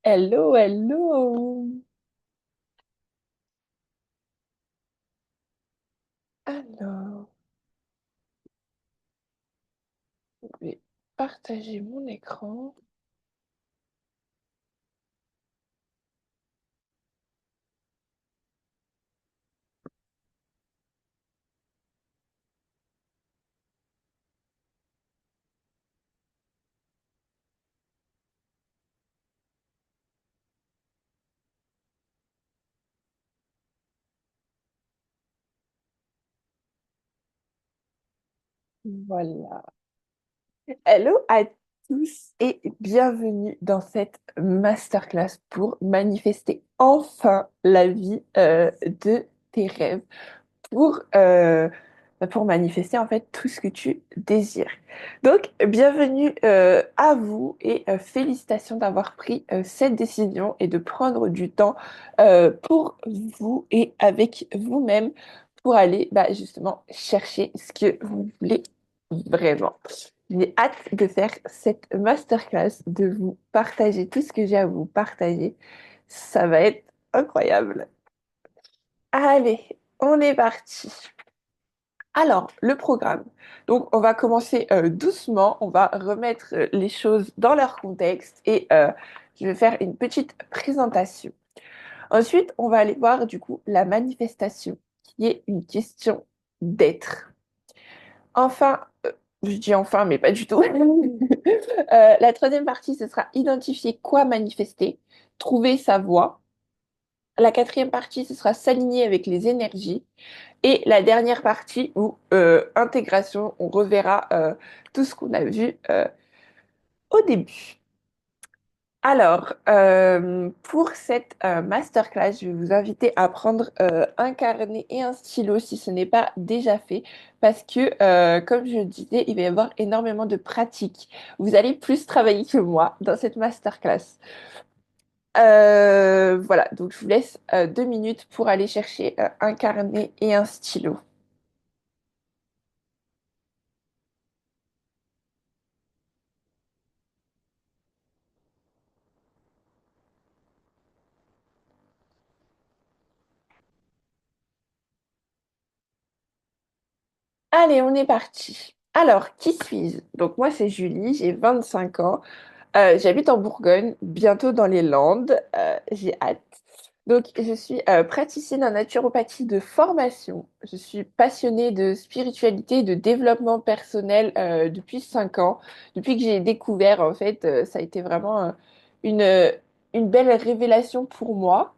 Hello, hello. Alors, je vais partager mon écran. Voilà. Hello à tous et bienvenue dans cette masterclass pour manifester enfin la vie de tes rêves. Pour manifester en fait tout ce que tu désires. Donc, bienvenue à vous et félicitations d'avoir pris cette décision et de prendre du temps pour vous et avec vous-même pour aller justement chercher ce que vous voulez vraiment. J'ai hâte de faire cette masterclass, de vous partager tout ce que j'ai à vous partager. Ça va être incroyable. Allez, on est parti. Alors, le programme. Donc, on va commencer doucement, on va remettre les choses dans leur contexte et je vais faire une petite présentation. Ensuite, on va aller voir du coup la manifestation, qui est une question d'être. Enfin, je dis enfin, mais pas du tout. La troisième partie, ce sera identifier quoi manifester, trouver sa voie. La quatrième partie, ce sera s'aligner avec les énergies. Et la dernière partie où intégration, on reverra tout ce qu'on a vu au début. Alors, pour cette masterclass, je vais vous inviter à prendre un carnet et un stylo si ce n'est pas déjà fait, parce que, comme je le disais, il va y avoir énormément de pratiques. Vous allez plus travailler que moi dans cette masterclass. Voilà, donc je vous laisse 2 minutes pour aller chercher un carnet et un stylo. Allez, on est parti. Alors, qui suis-je? Donc, moi, c'est Julie, j'ai 25 ans. J'habite en Bourgogne, bientôt dans les Landes. J'ai hâte. Donc, je suis praticienne en naturopathie de formation. Je suis passionnée de spiritualité et de développement personnel depuis 5 ans. Depuis que j'ai découvert, en fait, ça a été vraiment une, euh, une belle révélation pour moi.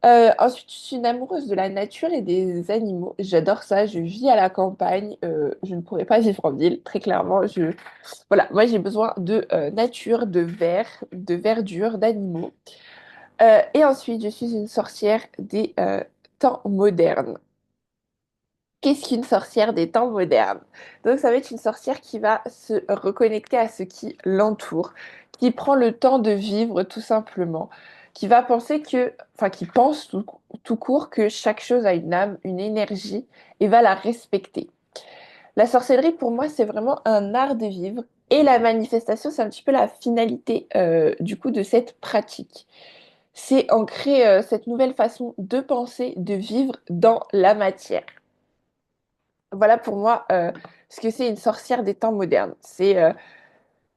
Ensuite, je suis une amoureuse de la nature et des animaux. J'adore ça. Je vis à la campagne. Je ne pourrais pas vivre en ville, très clairement. Voilà, moi, j'ai besoin de nature, de verre, de verdure, d'animaux. Et ensuite, je suis une sorcière des temps modernes. Qu'est-ce qu'une sorcière des temps modernes? Donc, ça va être une sorcière qui va se reconnecter à ce qui l'entoure, qui prend le temps de vivre tout simplement, qui va penser que, enfin, qui pense tout court que chaque chose a une âme, une énergie et va la respecter. La sorcellerie, pour moi, c'est vraiment un art de vivre et la manifestation, c'est un petit peu la finalité du coup de cette pratique. C'est ancrer cette nouvelle façon de penser, de vivre dans la matière. Voilà pour moi ce que c'est une sorcière des temps modernes. C'est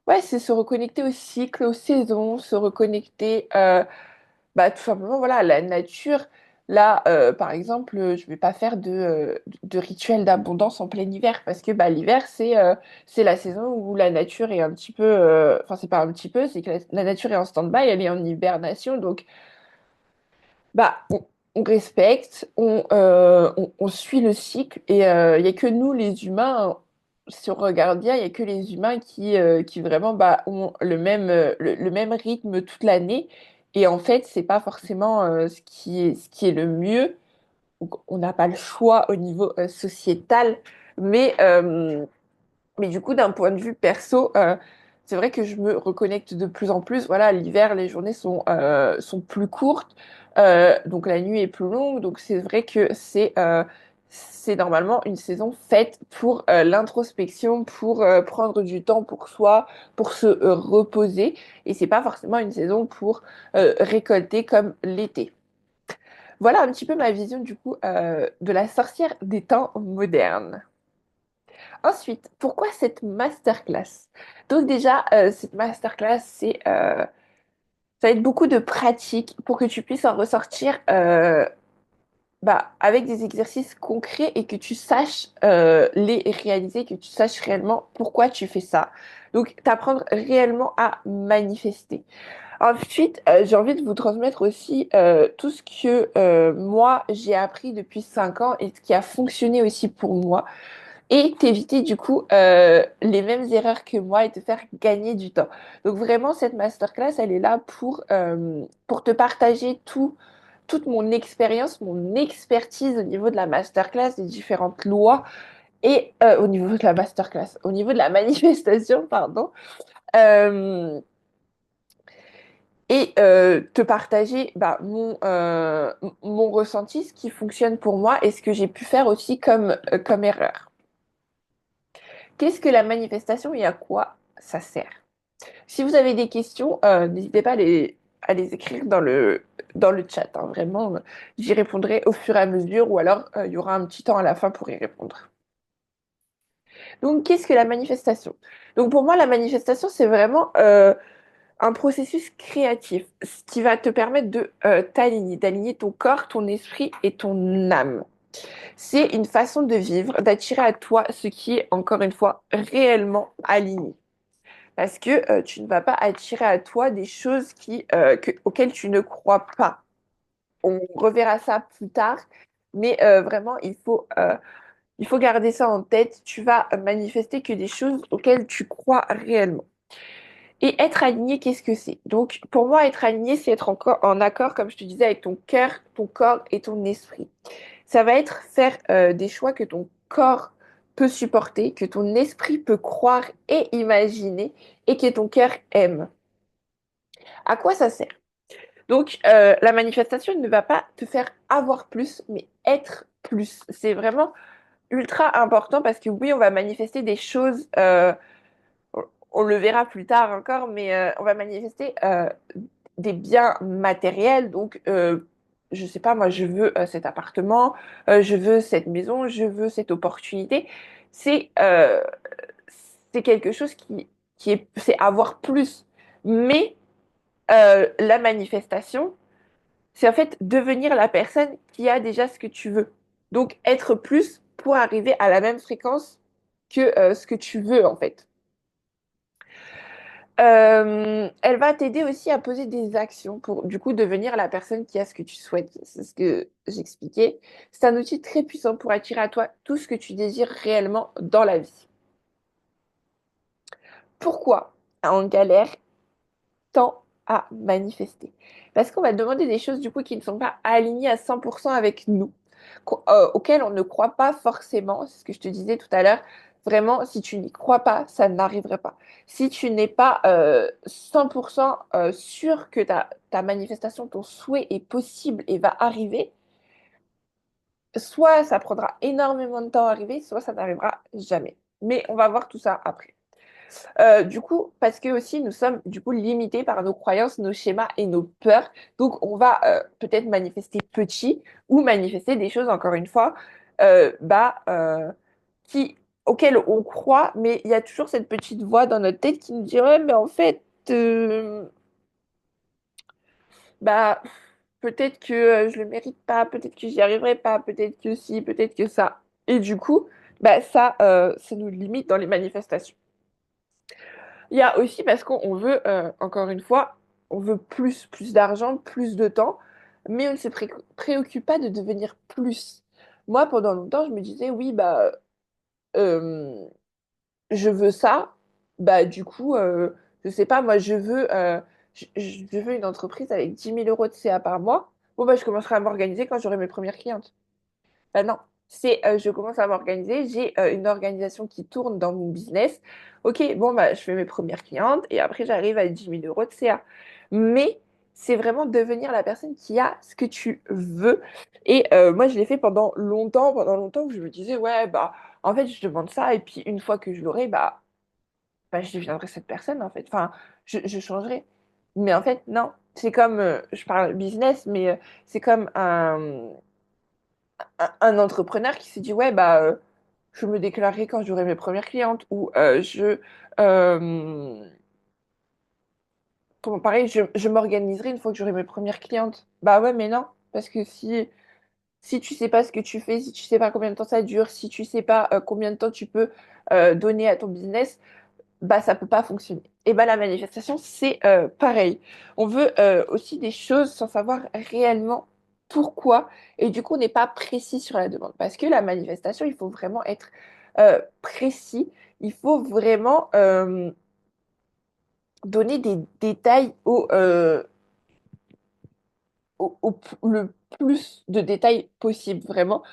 se reconnecter au cycle, aux saisons, se reconnecter tout simplement voilà, à la nature. Là, par exemple, je vais pas faire de rituel d'abondance en plein hiver parce que l'hiver, c'est la saison où la nature est un petit peu. Enfin, c'est pas un petit peu, c'est que la nature est en stand-by, elle est en hibernation. Donc, bah, on respecte, on suit le cycle et il n'y a que nous, les humains, si on regarde bien, il n'y a que les humains qui vraiment ont le même rythme toute l'année. Et en fait, c'est pas forcément ce qui est le mieux. Donc, on n'a pas le choix au niveau sociétal, mais, euh, mais du coup, d'un point de vue perso, c'est vrai que je me reconnecte de plus en plus. Voilà, l'hiver, les journées sont plus courtes, donc la nuit est plus longue. Donc c'est vrai que c'est c'est normalement une saison faite pour l'introspection, pour prendre du temps pour soi, pour se reposer. Et c'est pas forcément une saison pour récolter comme l'été. Voilà un petit peu ma vision du coup de la sorcière des temps modernes. Ensuite, pourquoi cette masterclass? Donc déjà, cette masterclass, ça va être beaucoup de pratique pour que tu puisses en ressortir avec des exercices concrets et que tu saches les réaliser, que tu saches réellement pourquoi tu fais ça. Donc, t'apprendre réellement à manifester. Ensuite, j'ai envie de vous transmettre aussi tout ce que moi, j'ai appris depuis 5 ans et ce qui a fonctionné aussi pour moi et t'éviter du coup les mêmes erreurs que moi et te faire gagner du temps. Donc vraiment, cette masterclass, elle est là pour te partager toute mon expérience, mon expertise au niveau de la masterclass, des différentes lois et au niveau de la masterclass, au niveau de la manifestation, pardon. Euh, et te partager mon ressenti, ce qui fonctionne pour moi et ce que j'ai pu faire aussi comme erreur. Qu'est-ce que la manifestation et à quoi ça sert? Si vous avez des questions, n'hésitez pas à les écrire dans le chat, hein. Vraiment, j'y répondrai au fur et à mesure ou alors il y aura un petit temps à la fin pour y répondre. Donc, qu'est-ce que la manifestation? Donc, pour moi, la manifestation, c'est vraiment un processus créatif, ce qui va te permettre de d'aligner ton corps, ton esprit et ton âme. C'est une façon de vivre, d'attirer à toi ce qui est, encore une fois, réellement aligné. Parce que tu ne vas pas attirer à toi des choses auxquelles tu ne crois pas. On reverra ça plus tard, mais vraiment, il faut garder ça en tête. Tu vas manifester que des choses auxquelles tu crois réellement. Et être aligné, qu'est-ce que c'est? Donc, pour moi, être aligné, c'est être encore en accord, comme je te disais, avec ton cœur, ton corps et ton esprit. Ça va être faire des choix que ton corps peut supporter, que ton esprit peut croire et imaginer, et que ton cœur aime. À quoi ça sert? Donc, la manifestation ne va pas te faire avoir plus, mais être plus. C'est vraiment ultra important parce que oui, on va manifester des choses, on le verra plus tard encore, mais on va manifester des biens matériels. Donc, je sais pas, moi, je veux cet appartement, je veux cette maison, je veux cette opportunité. C'est euh, c'est quelque chose c'est avoir plus. Mais la manifestation, c'est en fait devenir la personne qui a déjà ce que tu veux. Donc, être plus pour arriver à la même fréquence que ce que tu veux, en fait. Elle va t'aider aussi à poser des actions pour du coup devenir la personne qui a ce que tu souhaites. C'est ce que j'expliquais. C'est un outil très puissant pour attirer à toi tout ce que tu désires réellement dans la vie. Pourquoi en galère tant à manifester? Parce qu'on va demander des choses du coup qui ne sont pas alignées à 100% avec nous, auxquelles on ne croit pas forcément. C'est ce que je te disais tout à l'heure. Vraiment, si tu n'y crois pas, ça n'arriverait pas. Si tu n'es pas 100% sûr que ta manifestation, ton souhait est possible et va arriver, soit ça prendra énormément de temps à arriver, soit ça n'arrivera jamais. Mais on va voir tout ça après. Du coup, parce que aussi nous sommes du coup limités par nos croyances, nos schémas et nos peurs. Donc, on va peut-être manifester petit ou manifester des choses, encore une fois, euh, bah, euh, qui, auxquelles on croit, mais il y a toujours cette petite voix dans notre tête qui nous dit, ouais, mais en fait, bah, peut-être que je le mérite pas, peut-être que j'y arriverai pas, peut-être que si, peut-être que ça. Et du coup, ça nous limite dans les manifestations. Il y a aussi parce qu'on veut, encore une fois, on veut plus d'argent, plus de temps, mais on ne se préoccupe pas de devenir plus. Moi, pendant longtemps, je me disais, oui, euh, je veux ça, du coup, je sais pas, moi, je veux une entreprise avec 10 000 € de CA par mois. Bon, je commencerai à m'organiser quand j'aurai mes premières clientes. Bah non, je commence à m'organiser, j'ai une organisation qui tourne dans mon business. Ok, bon, je fais mes premières clientes et après j'arrive à 10 000 € de CA. Mais c'est vraiment devenir la personne qui a ce que tu veux. Et moi, je l'ai fait pendant longtemps, où je me disais, ouais, bah, en fait, je demande ça, et puis une fois que je l'aurai, bah, je deviendrai cette personne, en fait. Enfin, je changerai. Mais en fait, non. C'est comme, je parle business, mais c'est comme un entrepreneur qui s'est dit, ouais, bah, je me déclarerai quand j'aurai mes premières clientes, ou euh, comment, pareil, je m'organiserai une fois que j'aurai mes premières clientes. Bah ouais, mais non, parce que si tu sais pas ce que tu fais, si tu sais pas combien de temps ça dure, si tu sais pas combien de temps tu peux donner à ton business, bah ça peut pas fonctionner. Et bah la manifestation, c'est pareil. On veut aussi des choses sans savoir réellement pourquoi, et du coup on n'est pas précis sur la demande. Parce que la manifestation, il faut vraiment être précis, il faut vraiment donner des détails le plus de détails possible, vraiment.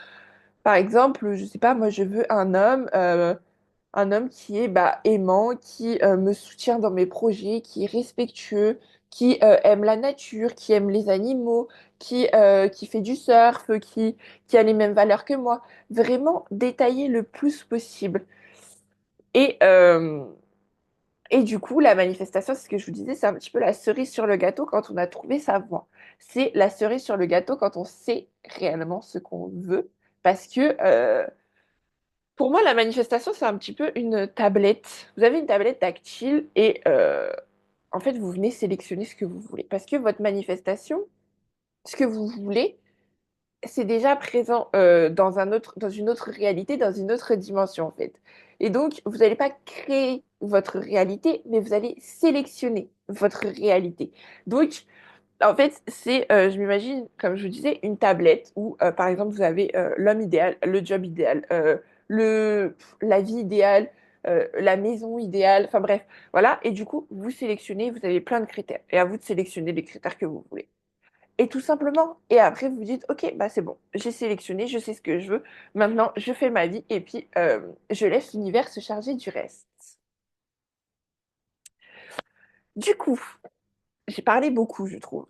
Par exemple, je sais pas, moi je veux un homme qui est bah, aimant, qui me soutient dans mes projets, qui est respectueux, qui aime la nature, qui aime les animaux, qui fait du surf, qui a les mêmes valeurs que moi. Vraiment détailler le plus possible. Et, euh, et du coup, la manifestation, c'est ce que je vous disais, c'est un petit peu la cerise sur le gâteau quand on a trouvé sa voie. C'est la cerise sur le gâteau quand on sait réellement ce qu'on veut. Parce que pour moi, la manifestation, c'est un petit peu une tablette. Vous avez une tablette tactile et en fait, vous venez sélectionner ce que vous voulez. Parce que votre manifestation, ce que vous voulez, c'est déjà présent dans une autre réalité, dans une autre dimension, en fait. Et donc, vous n'allez pas créer votre réalité, mais vous allez sélectionner votre réalité. Donc, en fait, je m'imagine, comme je vous disais, une tablette où, par exemple, vous avez l'homme idéal, le job idéal, la vie idéale, la maison idéale, enfin bref, voilà. Et du coup, vous sélectionnez, vous avez plein de critères. Et à vous de sélectionner les critères que vous voulez. Et tout simplement, et après, vous dites, OK, bah c'est bon, j'ai sélectionné, je sais ce que je veux. Maintenant, je fais ma vie et puis je laisse l'univers se charger du reste. Du coup, j'ai parlé beaucoup, je trouve.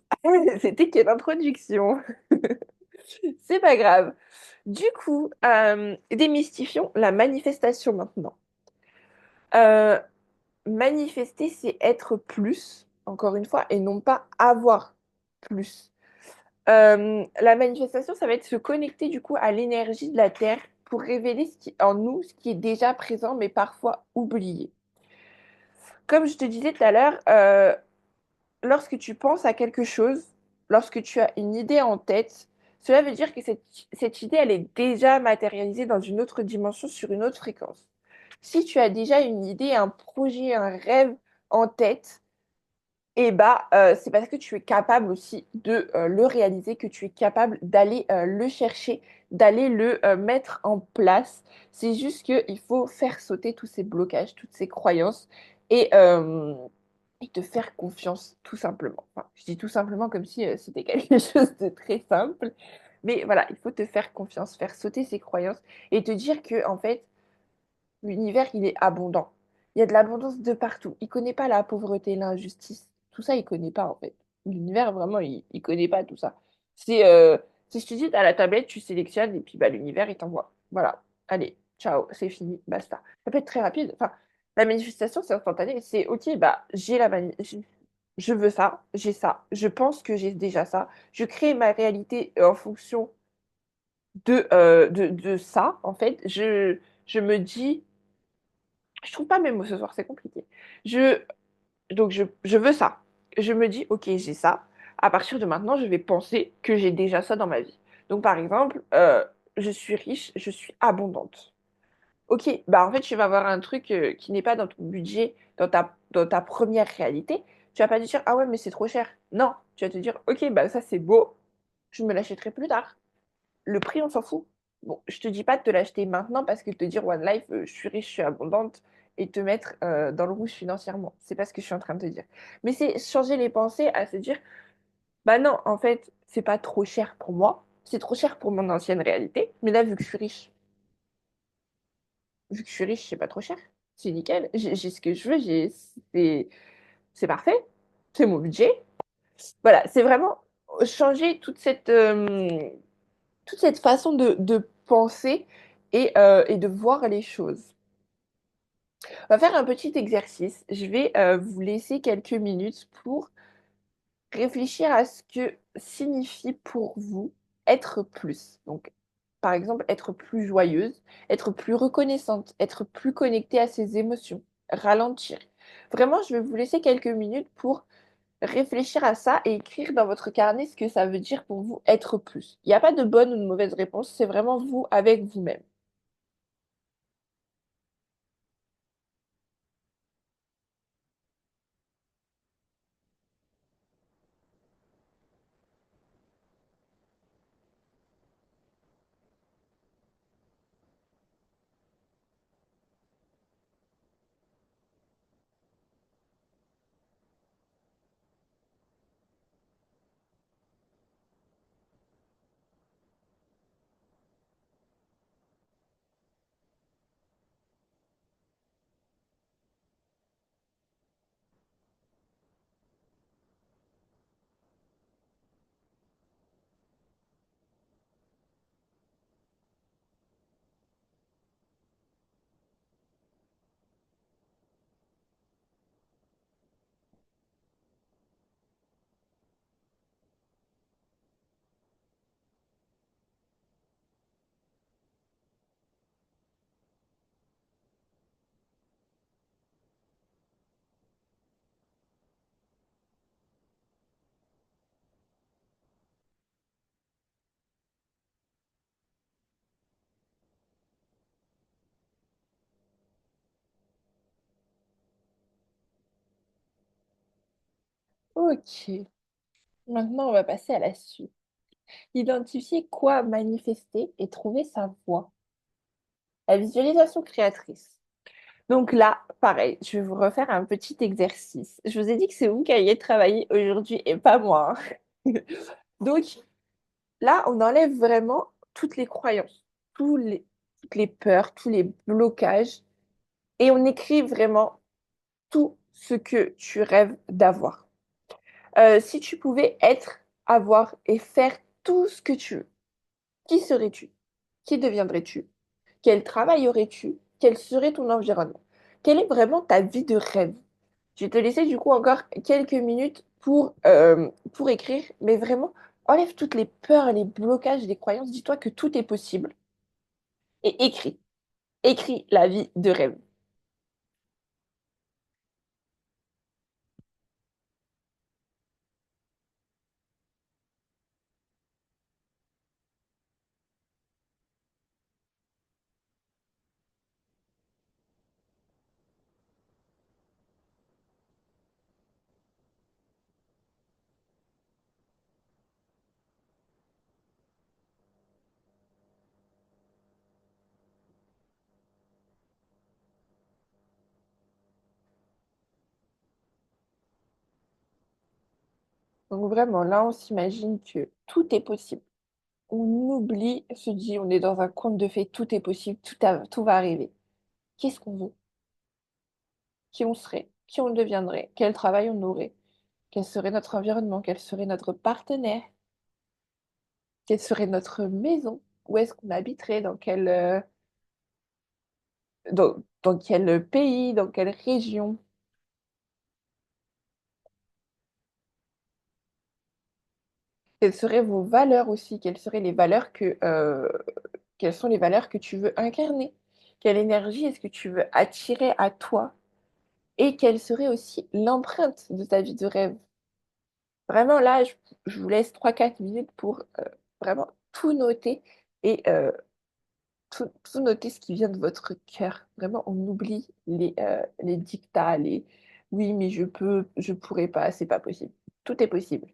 C'était quelle introduction. C'est pas grave. Du coup, démystifions la manifestation maintenant. Euh, Manifester, c'est être plus, encore une fois, et non pas avoir plus. La manifestation, ça va être se connecter du coup à l'énergie de la Terre pour révéler en nous ce qui est déjà présent, mais parfois oublié. Comme je te disais tout à l'heure, lorsque tu penses à quelque chose, lorsque tu as une idée en tête, cela veut dire que cette idée, elle est déjà matérialisée dans une autre dimension, sur une autre fréquence. Si tu as déjà une idée, un projet, un rêve en tête, et bah, c'est parce que tu es capable aussi de le réaliser, que tu es capable d'aller le chercher, d'aller le mettre en place. C'est juste qu'il faut faire sauter tous ces blocages, toutes ces croyances, et, euh, et te faire confiance, tout simplement. Enfin, je dis tout simplement comme si c'était quelque chose de très simple, mais voilà, il faut te faire confiance, faire sauter ces croyances et te dire que, en fait, l'univers, il est abondant. Il y a de l'abondance de partout. Il connaît pas la pauvreté, l'injustice. Tout ça, il connaît pas, en fait. L'univers, vraiment, il connaît pas tout ça. C'est, euh, si je te dis, à la tablette, tu sélectionnes et puis bah, l'univers, il t'envoie. Voilà. Allez, ciao, c'est fini, basta. Ça peut être très rapide. Enfin, la manifestation, c'est instantané. C'est OK, bah, je veux ça, j'ai ça. Je pense que j'ai déjà ça. Je crée ma réalité en fonction de ça, en fait. Je me dis. Je trouve pas mes mots ce soir, c'est compliqué. Je, je veux ça. Je me dis, ok, j'ai ça. À partir de maintenant, je vais penser que j'ai déjà ça dans ma vie. Donc, par exemple, je suis riche, je suis abondante. Ok, bah en fait, tu vas avoir un truc qui n'est pas dans ton budget, dans ta première réalité. Tu vas pas te dire, ah ouais, mais c'est trop cher. Non, tu vas te dire, ok, bah ça c'est beau, je me l'achèterai plus tard. Le prix, on s'en fout. Bon, je te dis pas de te l'acheter maintenant parce que te dire One Life, je suis riche, je suis abondante et te mettre dans le rouge financièrement. C'est pas ce que je suis en train de te dire. Mais c'est changer les pensées à se dire, bah non, en fait, c'est pas trop cher pour moi. C'est trop cher pour mon ancienne réalité. Mais là, vu que je suis riche, c'est pas trop cher. C'est nickel. J'ai ce que je veux. C'est parfait. C'est mon budget. Voilà, c'est vraiment changer toute cette façon de penser et de voir les choses. On va faire un petit exercice. Je vais vous laisser quelques minutes pour réfléchir à ce que signifie pour vous être plus. Donc, par exemple, être plus joyeuse, être plus reconnaissante, être plus connectée à ses émotions, ralentir. Vraiment, je vais vous laisser quelques minutes pour réfléchir à ça et écrire dans votre carnet ce que ça veut dire pour vous être plus. Il n'y a pas de bonne ou de mauvaise réponse, c'est vraiment vous avec vous-même. Ok, maintenant on va passer à la suite. Identifier quoi manifester et trouver sa voie. La visualisation créatrice. Donc là, pareil, je vais vous refaire un petit exercice. Je vous ai dit que c'est vous qui alliez travailler aujourd'hui et pas moi, hein. Donc là, on enlève vraiment toutes les croyances, toutes les peurs, tous les blocages et on écrit vraiment tout ce que tu rêves d'avoir. Si tu pouvais être, avoir et faire tout ce que tu veux, qui serais-tu? Qui deviendrais-tu? Quel travail aurais-tu? Quel serait ton environnement? Quelle est vraiment ta vie de rêve? Je vais te laisser du coup encore quelques minutes pour écrire, mais vraiment, enlève toutes les peurs, les blocages, les croyances. Dis-toi que tout est possible et écris. Écris la vie de rêve. Donc vraiment, là, on s'imagine que tout est possible. On oublie, se dit, on est dans un conte de fées, tout est possible, tout va arriver. Qu'est-ce qu'on veut? Qui on serait? Qui on deviendrait? Quel travail on aurait? Quel serait notre environnement? Quel serait notre partenaire? Quelle serait notre maison? Où est-ce qu'on habiterait? Dans quel pays? Dans quelle région? Quelles seraient vos valeurs aussi? Quelles sont les valeurs que tu veux incarner? Quelle énergie est-ce que tu veux attirer à toi? Et quelle serait aussi l'empreinte de ta vie de rêve? Vraiment là, je vous laisse 3 4 minutes pour vraiment tout noter et tout noter ce qui vient de votre cœur. Vraiment, on oublie les dictats, les oui, mais je peux, je pourrais pas, c'est pas possible. Tout est possible.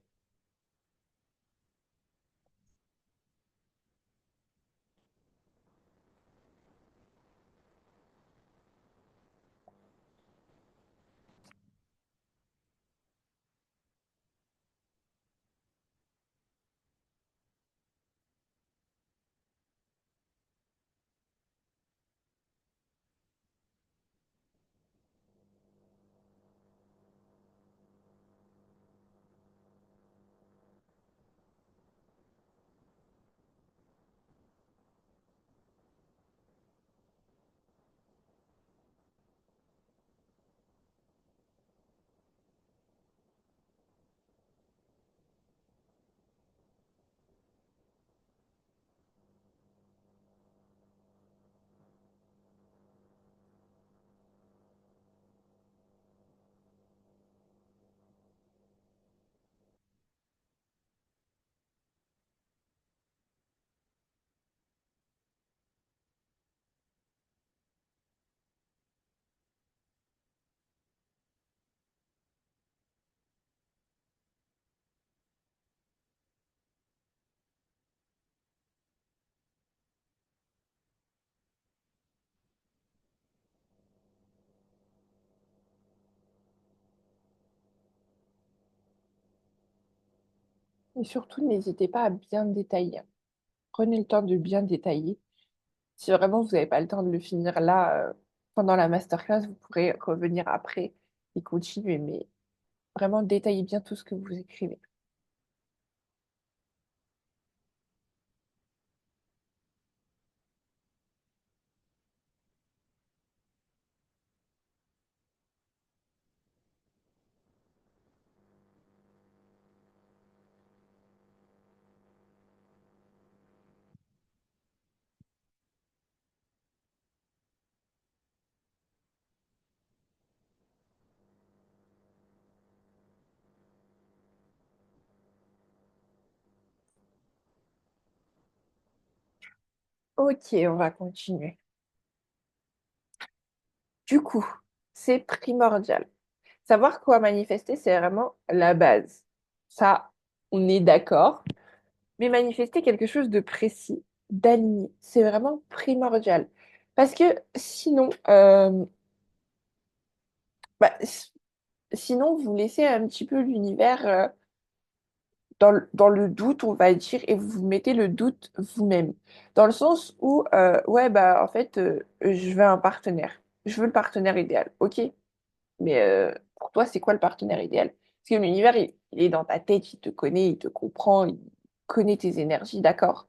Et surtout, n'hésitez pas à bien détailler. Prenez le temps de bien détailler. Si vraiment vous n'avez pas le temps de le finir là, pendant la masterclass, vous pourrez revenir après et continuer. Mais vraiment, détaillez bien tout ce que vous écrivez. Ok, on va continuer. Du coup, c'est primordial. Savoir quoi manifester, c'est vraiment la base. Ça, on est d'accord. Mais manifester quelque chose de précis, d'aligné, c'est vraiment primordial. Parce que sinon, bah, sinon, vous laissez un petit peu l'univers dans le doute, on va dire, et vous mettez le doute vous-même. Dans le sens où, ouais, bah, en fait, je veux un partenaire. Je veux le partenaire idéal. Ok, mais pour toi, c'est quoi le partenaire idéal? Parce que l'univers, il est dans ta tête, il te connaît, il te comprend, il connaît tes énergies, d'accord?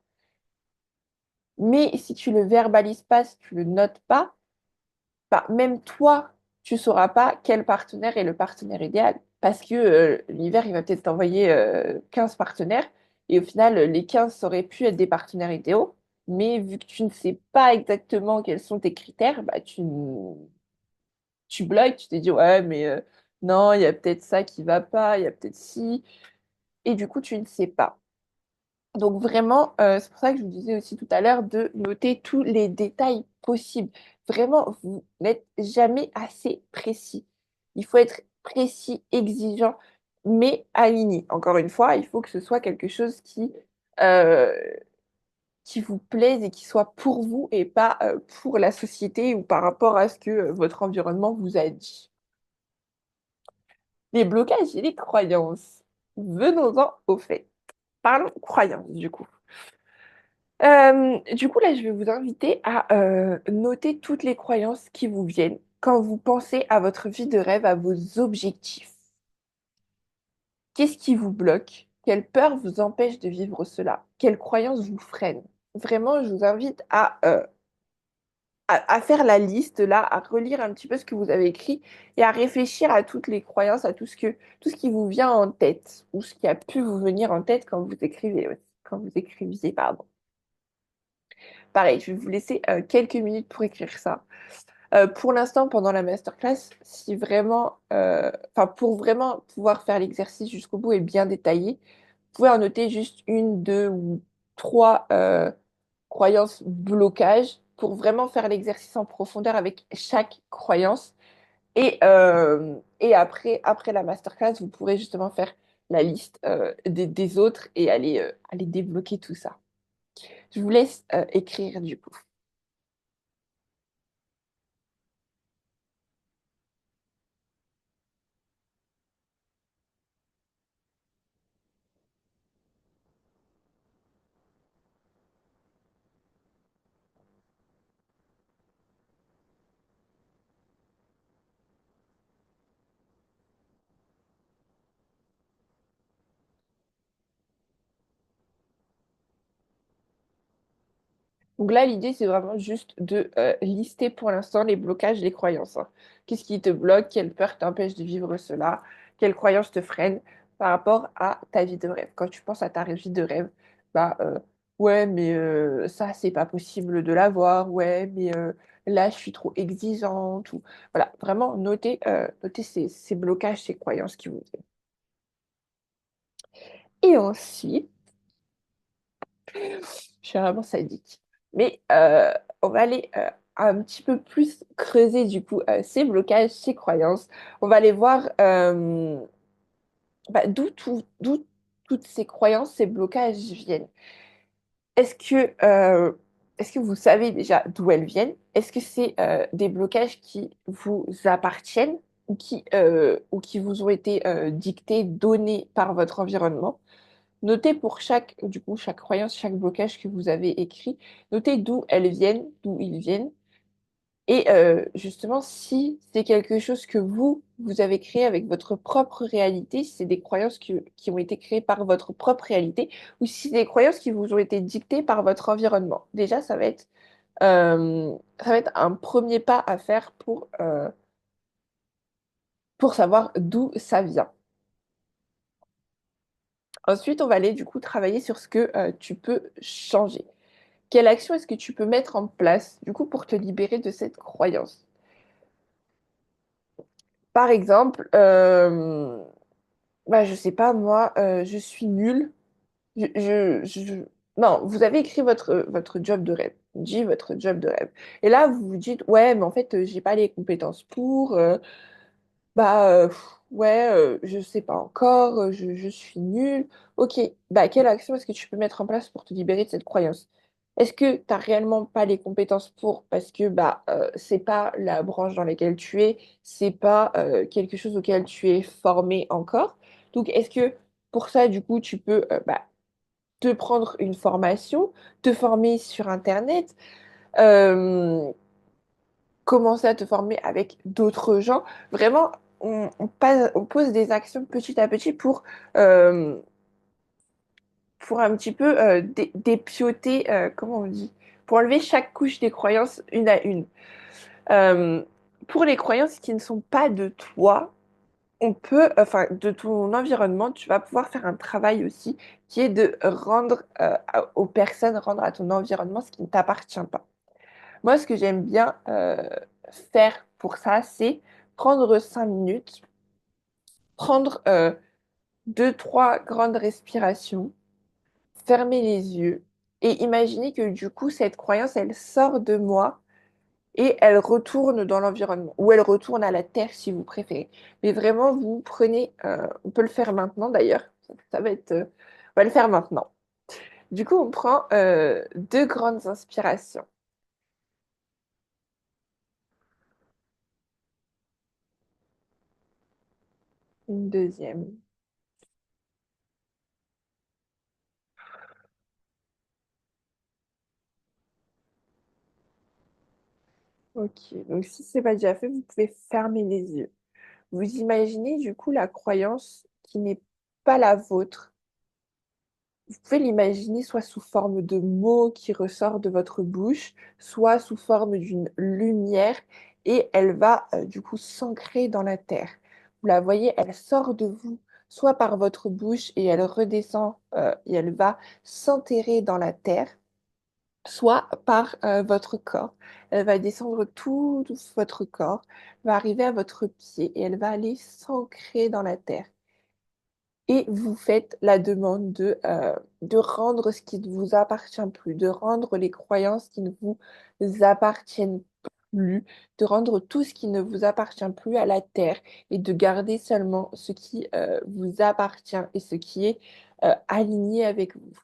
Mais si tu le verbalises pas, si tu le notes pas, bah, même toi, tu sauras pas quel partenaire est le partenaire idéal. Parce que l'univers, il va peut-être t'envoyer 15 partenaires, et au final, les 15 auraient pu être des partenaires idéaux, mais vu que tu ne sais pas exactement quels sont tes critères, bah, tu bloques, tu te dis, ouais, mais non, il y a peut-être ça qui va pas, il y a peut-être ci, et du coup, tu ne sais pas. Donc vraiment, c'est pour ça que je vous disais aussi tout à l'heure de noter tous les détails possibles. Vraiment, vous n'êtes jamais assez précis. Il faut être précis, exigeant, mais aligné. Encore une fois, il faut que ce soit quelque chose euh, qui vous plaise et qui soit pour vous et pas pour la société ou par rapport à ce que votre environnement vous a dit. Les blocages et les croyances. Venons-en au fait. Parlons croyances du coup. Du coup, là, je vais vous inviter à noter toutes les croyances qui vous viennent quand vous pensez à votre vie de rêve, à vos objectifs. Qu'est-ce qui vous bloque? Quelle peur vous empêche de vivre cela? Quelles croyances vous freinent? Vraiment, je vous invite à faire la liste, là, à relire un petit peu ce que vous avez écrit et à réfléchir à toutes les croyances, à tout ce qui vous vient en tête ou ce qui a pu vous venir en tête quand vous écrivez, quand vous écrivisiez, pardon. Pareil, je vais vous laisser quelques minutes pour écrire ça. Pour l'instant, pendant la masterclass, si vraiment, enfin, pour vraiment pouvoir faire l'exercice jusqu'au bout et bien détaillé, vous pouvez en noter juste une, deux ou trois croyances blocage pour vraiment faire l'exercice en profondeur avec chaque croyance. Et après la masterclass, vous pourrez justement faire la liste des autres et aller débloquer tout ça. Je vous laisse écrire du coup. Donc là, l'idée, c'est vraiment juste de lister pour l'instant les blocages, les croyances, hein. Qu'est-ce qui te bloque? Quelle peur t'empêche de vivre cela? Quelles croyances te freinent par rapport à ta vie de rêve? Quand tu penses à ta vie de rêve, bah ouais, mais ça, c'est pas possible de l'avoir. Ouais, mais là, je suis trop exigeante. Ou voilà, vraiment noter ces blocages, ces croyances qui vous viennent. Et ensuite, je suis vraiment sadique. Mais on va aller un petit peu plus creuser du coup ces blocages, ces croyances. On va aller voir bah, d'où toutes ces croyances, ces blocages viennent. Est-ce que, euh, est-ce que vous savez déjà d'où elles viennent? Est-ce que c'est des blocages qui vous appartiennent ou qui vous ont été dictés, donnés par votre environnement? Notez pour chaque, du coup, chaque croyance, chaque blocage que vous avez écrit, notez d'où elles viennent, d'où ils viennent. Et justement, si c'est quelque chose que vous avez créé avec votre propre réalité, si c'est des croyances qui ont été créées par votre propre réalité, ou si c'est des croyances qui vous ont été dictées par votre environnement. Déjà, ça va être un premier pas à faire pour savoir d'où ça vient. Ensuite, on va aller du coup travailler sur ce que tu peux changer. Quelle action est-ce que tu peux mettre en place du coup pour te libérer de cette croyance? Par exemple, bah, je sais pas, moi, je suis nulle. Non, vous avez écrit votre job de rêve. Dit votre job de rêve. Et là, vous vous dites, ouais, mais en fait, j'ai pas les compétences pour. Ouais, je sais pas encore, je suis nulle. Ok, bah quelle action est-ce que tu peux mettre en place pour te libérer de cette croyance? Est-ce que tu n'as réellement pas les compétences pour, parce que c'est pas la branche dans laquelle tu es, c'est pas quelque chose auquel tu es formé encore. Donc est-ce que pour ça, du coup, tu peux te prendre une formation, te former sur Internet, euh, commencer à te former avec d'autres gens. Vraiment, on pose des actions petit à petit euh, pour un petit peu dépioter, comment on dit, pour enlever chaque couche des croyances une à une. Euh, pour les croyances qui ne sont pas de toi, enfin, de ton environnement, tu vas pouvoir faire un travail aussi qui est de rendre aux personnes, rendre à ton environnement ce qui ne t'appartient pas. Moi, ce que j'aime bien faire pour ça, c'est prendre 5 minutes, prendre deux, trois grandes respirations, fermer les yeux et imaginer que du coup, cette croyance, elle sort de moi et elle retourne dans l'environnement ou elle retourne à la terre si vous préférez. Mais vraiment, vous prenez, on peut le faire maintenant d'ailleurs, ça va être, on va le faire maintenant. Du coup, on prend deux grandes inspirations, une deuxième. Ok, donc si c'est pas déjà fait, vous pouvez fermer les yeux. Vous imaginez du coup la croyance qui n'est pas la vôtre. Vous pouvez l'imaginer soit sous forme de mots qui ressortent de votre bouche, soit sous forme d'une lumière et elle va du coup s'ancrer dans la terre. Vous la voyez, elle sort de vous, soit par votre bouche et elle redescend et elle va s'enterrer dans la terre, soit par votre corps. Elle va descendre tout votre corps, va arriver à votre pied et elle va aller s'ancrer dans la terre. Et vous faites la demande de rendre ce qui ne vous appartient plus, de rendre les croyances qui ne vous appartiennent plus, de rendre tout ce qui ne vous appartient plus à la terre et de garder seulement ce qui vous appartient et ce qui est aligné avec vous.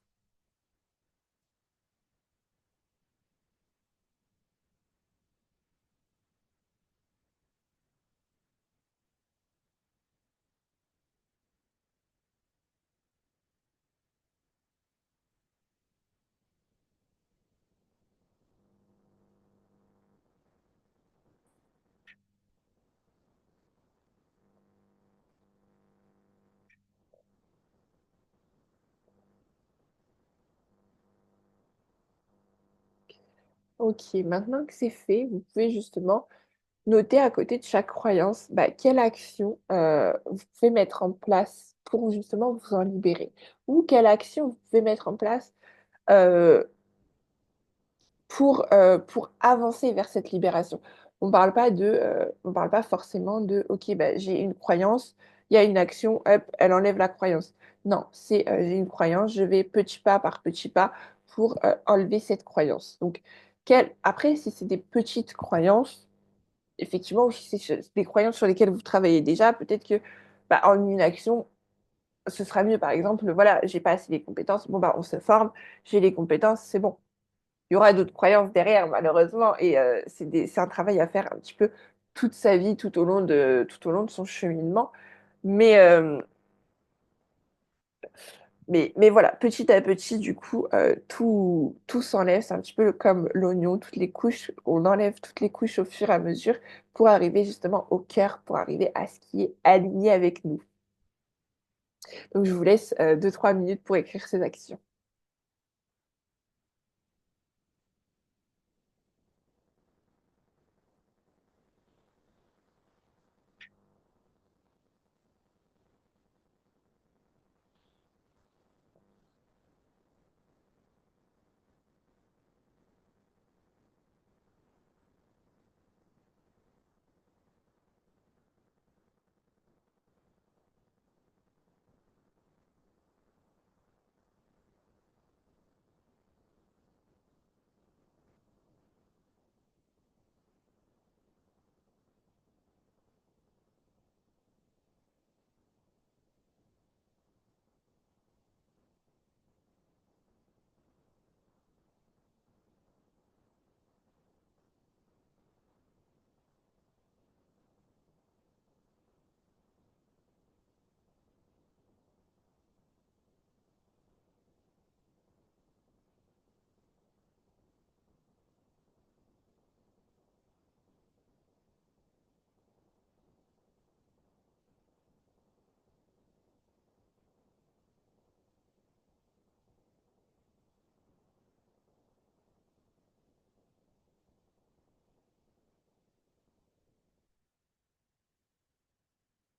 Ok, maintenant que c'est fait, vous pouvez justement noter à côté de chaque croyance quelle action vous pouvez mettre en place pour justement vous en libérer. Ou quelle action vous pouvez mettre en place euh, pour avancer vers cette libération. On parle pas forcément de, OK, j'ai une croyance, il y a une action, hop, elle enlève la croyance. Non, c'est j'ai une croyance, je vais petit pas par petit pas pour enlever cette croyance. Donc, après, si c'est des petites croyances, effectivement, ou si c'est des croyances sur lesquelles vous travaillez déjà, peut-être que en une action, ce sera mieux. Par exemple, voilà, j'ai pas assez les compétences, bon, on se forme, j'ai les compétences, c'est bon. Il y aura d'autres croyances derrière, malheureusement, et c'est un travail à faire un petit peu toute sa vie, tout au long de son cheminement. Mais Mais voilà, petit à petit, du coup, tout s'enlève. C'est un petit peu comme l'oignon, toutes les couches, on enlève toutes les couches au fur et à mesure pour arriver justement au cœur, pour arriver à ce qui est aligné avec nous. Donc, je vous laisse 2-3 minutes pour écrire ces actions.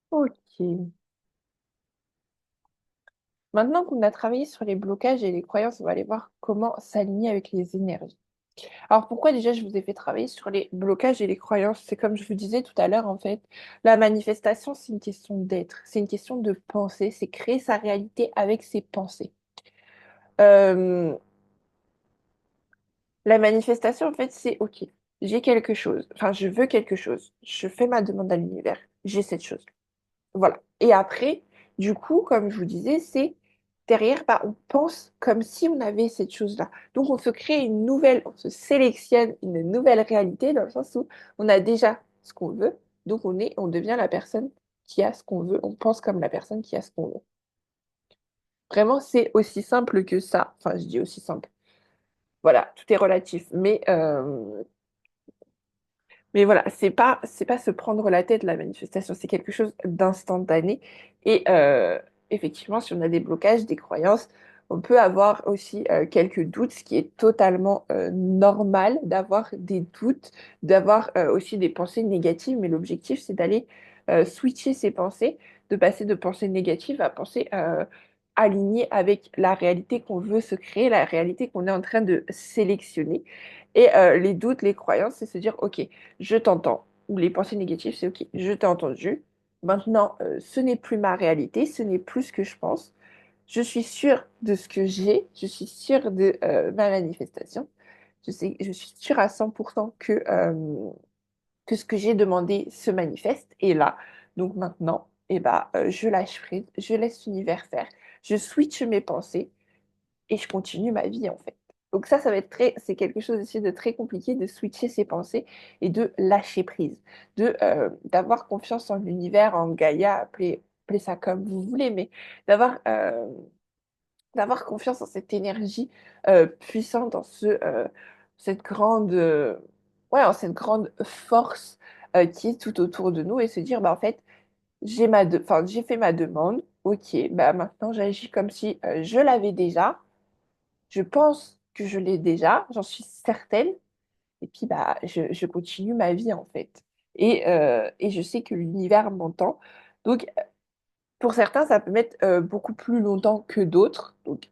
Ok. Maintenant qu'on a travaillé sur les blocages et les croyances, on va aller voir comment s'aligner avec les énergies. Alors pourquoi déjà je vous ai fait travailler sur les blocages et les croyances? C'est comme je vous disais tout à l'heure, en fait, la manifestation, c'est une question d'être, c'est une question de penser, c'est créer sa réalité avec ses pensées. Euh, la manifestation, en fait, c'est OK, j'ai quelque chose, enfin je veux quelque chose, je fais ma demande à l'univers, j'ai cette chose. Voilà. Et après, du coup, comme je vous disais, c'est derrière, bah, on pense comme si on avait cette chose-là. Donc, on se crée une nouvelle, on se sélectionne une nouvelle réalité dans le sens où on a déjà ce qu'on veut. Donc, on devient la personne qui a ce qu'on veut. On pense comme la personne qui a ce qu'on veut. Vraiment, c'est aussi simple que ça. Enfin, je dis aussi simple. Voilà, tout est relatif. Mais voilà, c'est pas se prendre la tête, la manifestation, c'est quelque chose d'instantané. Et effectivement, si on a des blocages, des croyances, on peut avoir aussi quelques doutes, ce qui est totalement normal d'avoir des doutes, d'avoir aussi des pensées négatives. Mais l'objectif, c'est d'aller switcher ses pensées, de passer de pensées négatives à pensées alignées avec la réalité qu'on veut se créer, la réalité qu'on est en train de sélectionner. Et les doutes, les croyances, c'est se dire, OK, je t'entends. Ou les pensées négatives, c'est OK, je t'ai entendu. Maintenant, ce n'est plus ma réalité, ce n'est plus ce que je pense. Je suis sûre de ce que j'ai, je suis sûre de ma manifestation. Je suis sûre à 100% que ce que j'ai demandé se manifeste. Et là, donc maintenant, eh ben, je lâche prise, je laisse l'univers faire, je switch mes pensées et je continue ma vie en fait. Donc ça va être c'est quelque chose aussi de très compliqué de switcher ses pensées et de lâcher prise, d'avoir confiance en l'univers, en Gaïa, appelez ça comme vous voulez, mais d'avoir d'avoir confiance en cette énergie puissante, en cette grande, ouais, en cette grande force qui est tout autour de nous et se dire, bah en fait, enfin, j'ai fait ma demande, ok, bah maintenant j'agis comme si je l'avais déjà. Je pense que je l'ai déjà, j'en suis certaine. Et puis, bah, je continue ma vie, en fait. Et je sais que l'univers m'entend. Donc, pour certains, ça peut mettre beaucoup plus longtemps que d'autres. Donc,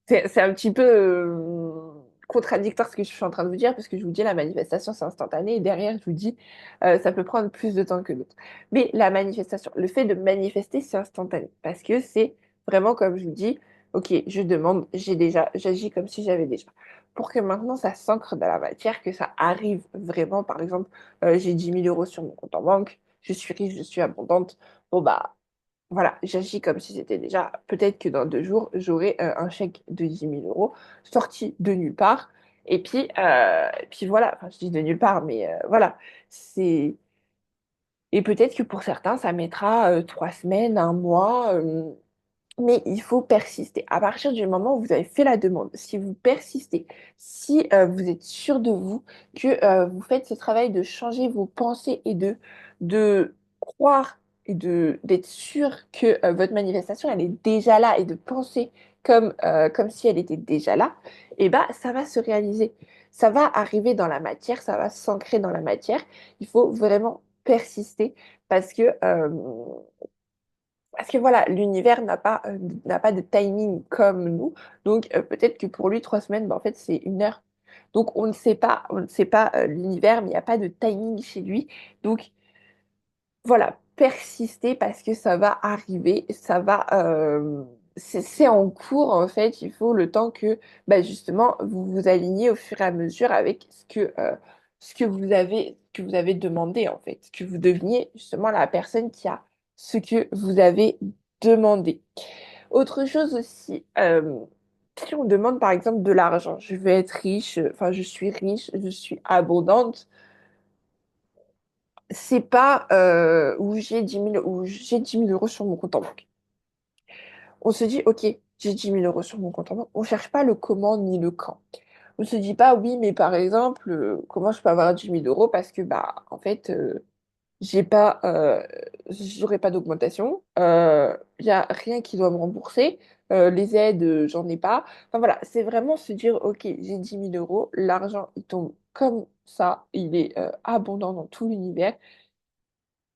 c'est un petit peu contradictoire ce que je suis en train de vous dire, parce que je vous dis la manifestation, c'est instantané, et derrière, je vous dis ça peut prendre plus de temps que d'autres. Mais la manifestation, le fait de manifester, c'est instantané, parce que c'est vraiment comme je vous dis, ok, je demande, j'ai déjà, j'agis comme si j'avais déjà. Pour que maintenant ça s'ancre dans la matière, que ça arrive vraiment, par exemple, j'ai 10 000 € sur mon compte en banque, je suis riche, je suis abondante, bon bah voilà, j'agis comme si c'était déjà, peut-être que dans 2 jours, j'aurai un chèque de 10 000 € sorti de nulle part. Et puis voilà, enfin, je dis de nulle part, mais voilà, c'est... Et peut-être que pour certains, ça mettra 3 semaines, un mois. Mais il faut persister. À partir du moment où vous avez fait la demande, si vous persistez, si vous êtes sûr de vous, que vous faites ce travail de changer vos pensées et de croire et d'être sûr que votre manifestation, elle est déjà là et de penser comme si elle était déjà là, et ben, ça va se réaliser. Ça va arriver dans la matière, ça va s'ancrer dans la matière. Il faut vraiment persister parce que voilà, l'univers n'a pas de timing comme nous. Donc peut-être que pour lui, 3 semaines, bah, en fait, c'est 1 heure. Donc on ne sait pas l'univers, mais il n'y a pas de timing chez lui. Donc voilà, persister parce que ça va arriver, c'est en cours en fait. Il faut le temps que bah, justement vous vous alignez au fur et à mesure avec ce que vous avez demandé en fait, que vous deveniez justement la personne qui a ce que vous avez demandé. Autre chose aussi, si on demande par exemple de l'argent, je veux être riche, enfin je suis riche, je suis abondante, c'est pas où j'ai 10 000 euros sur mon compte en banque. On se dit, OK, j'ai 10 000 euros sur mon compte en banque. On cherche pas le comment ni le quand. On se dit pas, oui, mais par exemple, comment je peux avoir 10 000 euros parce que, bah, en fait, j'ai pas, j'aurai pas d'augmentation. Il y a rien qui doit me rembourser. Les aides, j'en ai pas. Enfin voilà, c'est vraiment se dire, OK, j'ai 10 000 euros, l'argent, il tombe comme ça, il est abondant dans tout l'univers.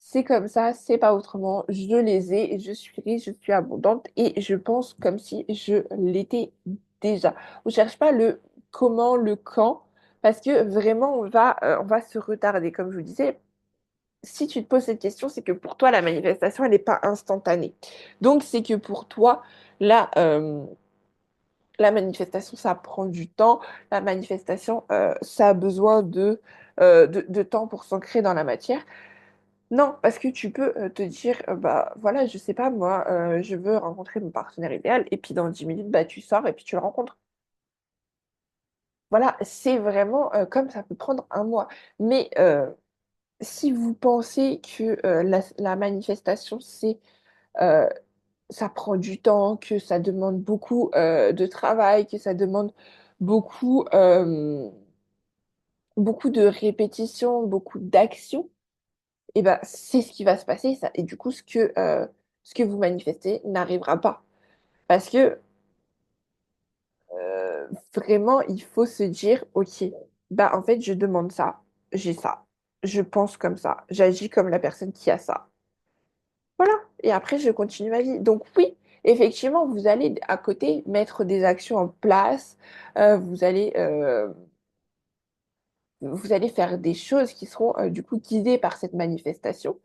C'est comme ça, c'est pas autrement. Je les ai, je suis riche, je suis abondante et je pense comme si je l'étais déjà. On cherche pas le comment, le quand, parce que vraiment on va se retarder. Comme je vous disais, si tu te poses cette question, c'est que pour toi la manifestation elle n'est pas instantanée. Donc c'est que pour toi la la manifestation ça prend du temps. La manifestation ça a besoin de temps pour s'ancrer dans la matière. Non, parce que tu peux te dire, bah voilà, je sais pas, moi, je veux rencontrer mon partenaire idéal, et puis dans 10 minutes, bah tu sors et puis tu le rencontres. Voilà, c'est vraiment comme ça peut prendre un mois. Mais si vous pensez que la manifestation, euh, ça prend du temps, que ça demande beaucoup de travail, que ça demande beaucoup, beaucoup de répétitions, beaucoup d'actions, et ben, c'est ce qui va se passer, ça. Et du coup, ce que vous manifestez n'arrivera pas. Parce que vraiment, il faut se dire, OK, bah en fait, je demande ça, j'ai ça, je pense comme ça, j'agis comme la personne qui a ça. Voilà. Et après, je continue ma vie. Donc oui, effectivement, vous allez à côté mettre des actions en place, vous vous allez faire des choses qui seront du coup guidées par cette manifestation.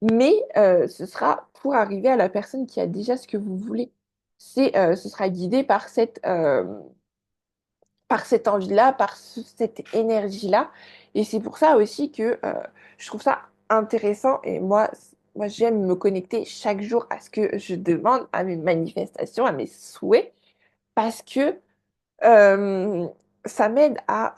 Mais ce sera pour arriver à la personne qui a déjà ce que vous voulez. Ce sera guidé par cette envie-là, par cette énergie-là. Et c'est pour ça aussi que je trouve ça intéressant. Et moi, j'aime me connecter chaque jour à ce que je demande, à mes manifestations, à mes souhaits, parce que euh, ça m'aide à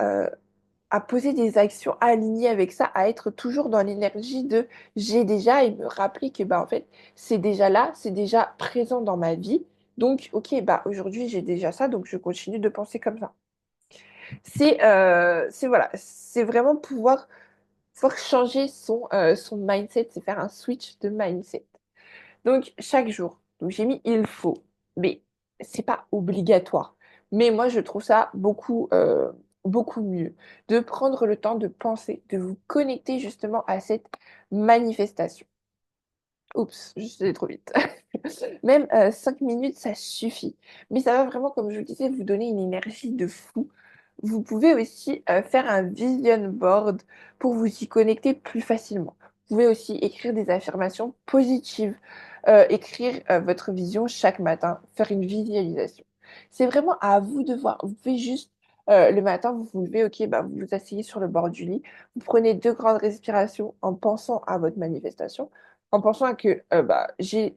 poser des actions alignées avec ça, à être toujours dans l'énergie de j'ai déjà et me rappeler que bah en fait c'est déjà là, c'est déjà présent dans ma vie. Donc ok bah aujourd'hui j'ai déjà ça, donc je continue de penser comme ça. C'est voilà, c'est vraiment pouvoir changer son mindset, c'est faire un switch de mindset. Donc, chaque jour. Donc, j'ai mis il faut. Mais c'est pas obligatoire. Mais moi, je trouve ça beaucoup mieux de prendre le temps de penser, de vous connecter justement à cette manifestation. Oups, je suis allée trop vite. Même 5 minutes, ça suffit. Mais ça va vraiment, comme je vous le disais, vous donner une énergie de fou. Vous pouvez aussi faire un vision board pour vous y connecter plus facilement. Vous pouvez aussi écrire des affirmations positives, écrire votre vision chaque matin, faire une visualisation. C'est vraiment à vous de voir. Vous pouvez juste, le matin, vous vous levez, ok, bah, vous vous asseyez sur le bord du lit, vous prenez 2 grandes respirations en pensant à votre manifestation, en pensant que bah, j'ai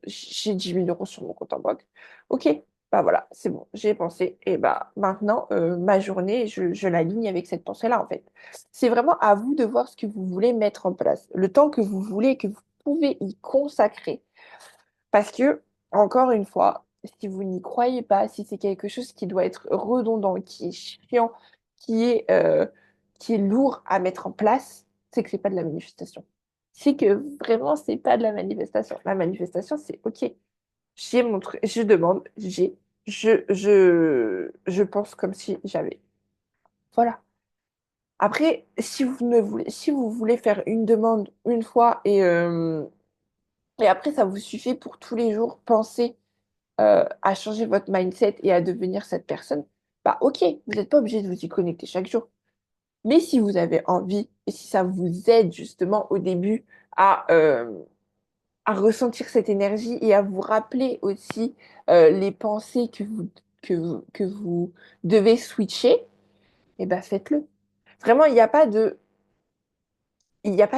10 000 euros sur mon compte en banque. Ok, bah voilà, c'est bon, j'y ai pensé. Et bah maintenant, ma journée, je l'aligne avec cette pensée-là, en fait. C'est vraiment à vous de voir ce que vous voulez mettre en place, le temps que vous voulez, que vous pouvez y consacrer. Parce que encore une fois, si vous n'y croyez pas, si c'est quelque chose qui doit être redondant, qui est chiant, qui est, euh, qui est lourd à mettre en place, c'est que c'est pas de la manifestation. C'est que vraiment, c'est pas de la manifestation. La manifestation, c'est OK. J'ai mon truc, je demande, je pense comme si j'avais. Voilà. Après, si vous voulez faire une demande une fois et après ça vous suffit pour tous les jours penser à changer votre mindset et à devenir cette personne, bah ok, vous n'êtes pas obligé de vous y connecter chaque jour. Mais si vous avez envie et si ça vous aide justement au début à, euh, à ressentir cette énergie et à vous rappeler aussi les pensées que vous devez switcher, et ben faites-le. Vraiment, il n'y a pas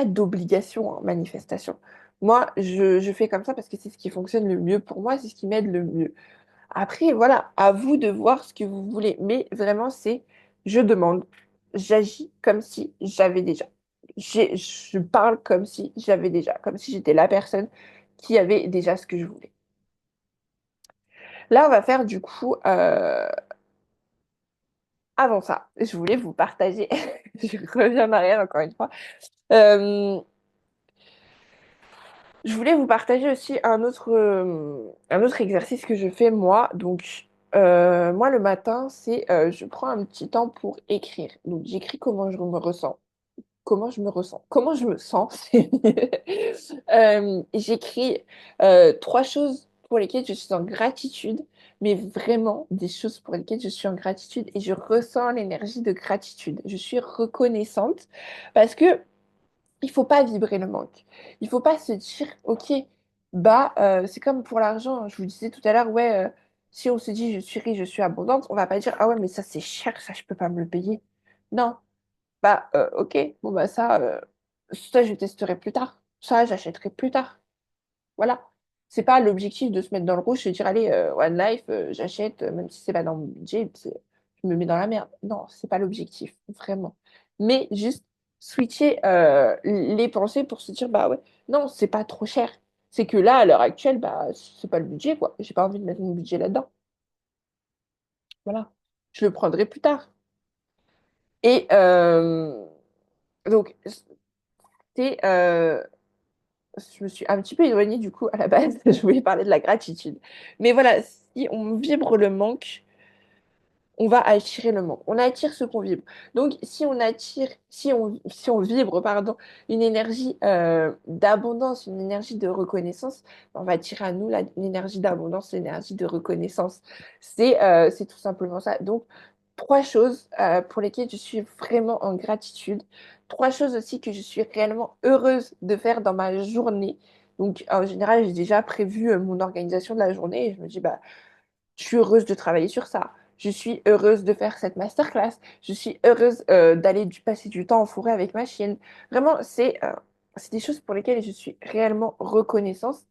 d'obligation en manifestation. Moi, je fais comme ça parce que c'est ce qui fonctionne le mieux pour moi, c'est ce qui m'aide le mieux. Après, voilà, à vous de voir ce que vous voulez. Mais vraiment, c'est je demande, j'agis comme si j'avais déjà. Je parle comme si j'avais déjà, comme si j'étais la personne qui avait déjà ce que je voulais. Là, on va faire du coup, avant ça, je voulais vous partager, je reviens en arrière encore une fois. Euh, Je voulais vous partager aussi un autre exercice que je fais moi. Donc, moi, le matin, je prends un petit temps pour écrire. Donc, j'écris comment je me ressens. Comment je me ressens? Comment je me sens? C'est mieux. J'écris trois choses pour lesquelles je suis en gratitude, mais vraiment des choses pour lesquelles je suis en gratitude et je ressens l'énergie de gratitude. Je suis reconnaissante parce que il faut pas vibrer le manque. Il faut pas se dire, ok, c'est comme pour l'argent. Je vous disais tout à l'heure, ouais, si on se dit je suis riche, je suis abondante, on va pas dire, ah ouais, mais ça c'est cher, ça je peux pas me le payer. Non, ok, bon ça je testerai plus tard. Ça j'achèterai plus tard. Voilà. C'est pas l'objectif de se mettre dans le rouge et dire, allez, One Life, j'achète, même si c'est pas dans mon budget, je me mets dans la merde. Non, c'est pas l'objectif, vraiment. Mais juste switcher les pensées pour se dire, bah ouais, non, c'est pas trop cher. C'est que là, à l'heure actuelle, bah, c'est pas le budget, quoi. J'ai pas envie de mettre mon budget là-dedans. Voilà. Je le prendrai plus tard. Et donc, c'est je me suis un petit peu éloignée du coup à la base. Je voulais parler de la gratitude. Mais voilà, si on vibre le manque, on va attirer le manque. On attire ce qu'on vibre. Donc, si on vibre, pardon, une énergie d'abondance, une énergie de reconnaissance, on va attirer à nous l'énergie d'abondance, l'énergie de reconnaissance. C'est tout simplement ça. Donc, trois choses pour lesquelles je suis vraiment en gratitude. Trois choses aussi que je suis réellement heureuse de faire dans ma journée. Donc, en général, j'ai déjà prévu mon organisation de la journée et je me dis, bah, je suis heureuse de travailler sur ça. Je suis heureuse de faire cette masterclass. Je suis heureuse d'aller passer du temps en forêt avec ma chienne. Vraiment, c'est des choses pour lesquelles je suis réellement reconnaissante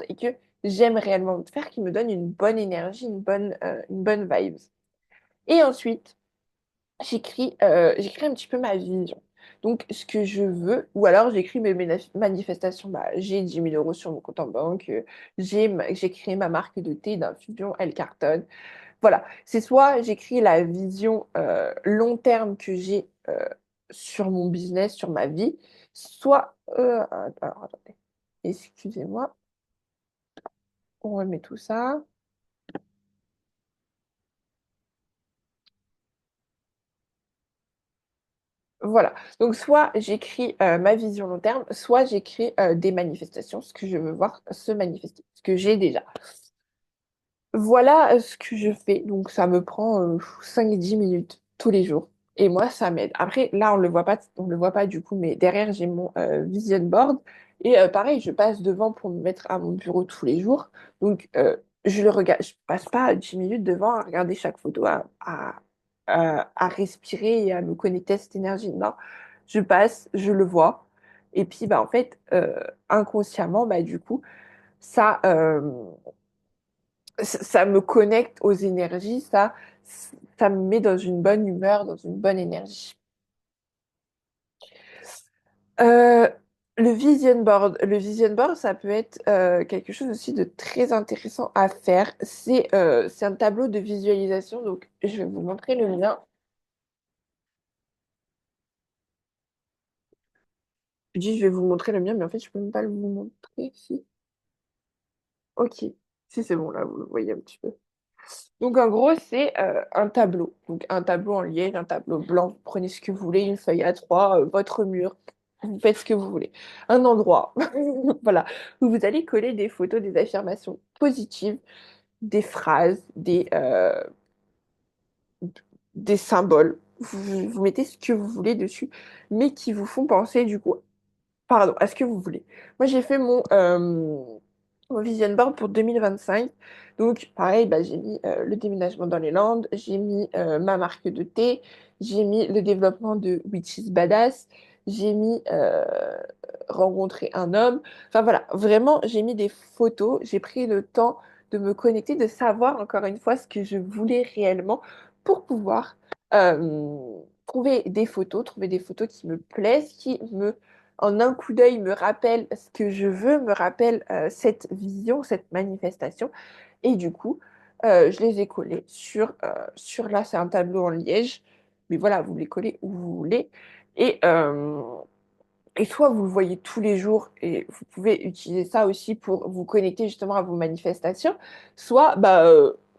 et que j'aime réellement faire, qui me donnent une bonne énergie, une bonne vibe. Et ensuite, j'écris un petit peu ma vision. Donc, ce que je veux, ou alors j'écris mes manifestations. Bah, j'ai 10 000 € sur mon compte en banque, j'ai créé ma marque de thé d'infusion, elle cartonne. Voilà, c'est soit j'écris la vision long terme que j'ai sur mon business, sur ma vie, soit, alors attendez, excusez-moi, on remet tout ça. Voilà. Donc, soit j'écris ma vision long terme, soit j'écris des manifestations, ce que je veux voir se manifester, ce que j'ai déjà. Voilà ce que je fais. Donc, ça me prend 5-10 minutes tous les jours. Et moi, ça m'aide. Après, là, on le voit pas du coup, mais derrière, j'ai mon vision board. Et pareil, je passe devant pour me mettre à mon bureau tous les jours. Donc, je le regarde. Je passe pas 10 minutes devant à regarder chaque photo, à respirer et à me connecter à cette énergie. Non, je passe, je le vois. Et puis, bah, en fait, inconsciemment, bah, du coup, ça, ça me connecte aux énergies, ça me met dans une bonne humeur, dans une bonne énergie. Euh, Le vision board, ça peut être quelque chose aussi de très intéressant à faire. C'est un tableau de visualisation, donc je vais vous montrer le mien. Je dis je vais vous montrer le mien, mais en fait, je peux même pas le vous montrer. Si. Ok. Si, c'est bon, là, vous le voyez un petit peu. Donc, en gros, c'est un tableau. Donc, un tableau en liège, un tableau blanc. Vous prenez ce que vous voulez, une feuille A3, votre mur. Vous faites ce que vous voulez. Un endroit, voilà, où vous allez coller des photos, des affirmations positives, des phrases, des symboles. Vous mettez ce que vous voulez dessus, mais qui vous font penser, du coup, pardon, à ce que vous voulez. Moi, j'ai fait mon vision board pour 2025. Donc, pareil, bah, j'ai mis le déménagement dans les Landes, j'ai mis ma marque de thé, j'ai mis le développement de Witches Badass, j'ai mis rencontrer un homme. Enfin voilà, vraiment, j'ai mis des photos, j'ai pris le temps de me connecter, de savoir encore une fois ce que je voulais réellement pour pouvoir trouver des photos qui me plaisent, en un coup d'œil, me rappellent ce que je veux, me rappellent cette vision, cette manifestation. Et du coup, je les ai collées sur là, c'est un tableau en liège. Mais voilà, vous les collez où vous voulez. Et, euh, et soit vous le voyez tous les jours et vous pouvez utiliser ça aussi pour vous connecter justement à vos manifestations, soit bah,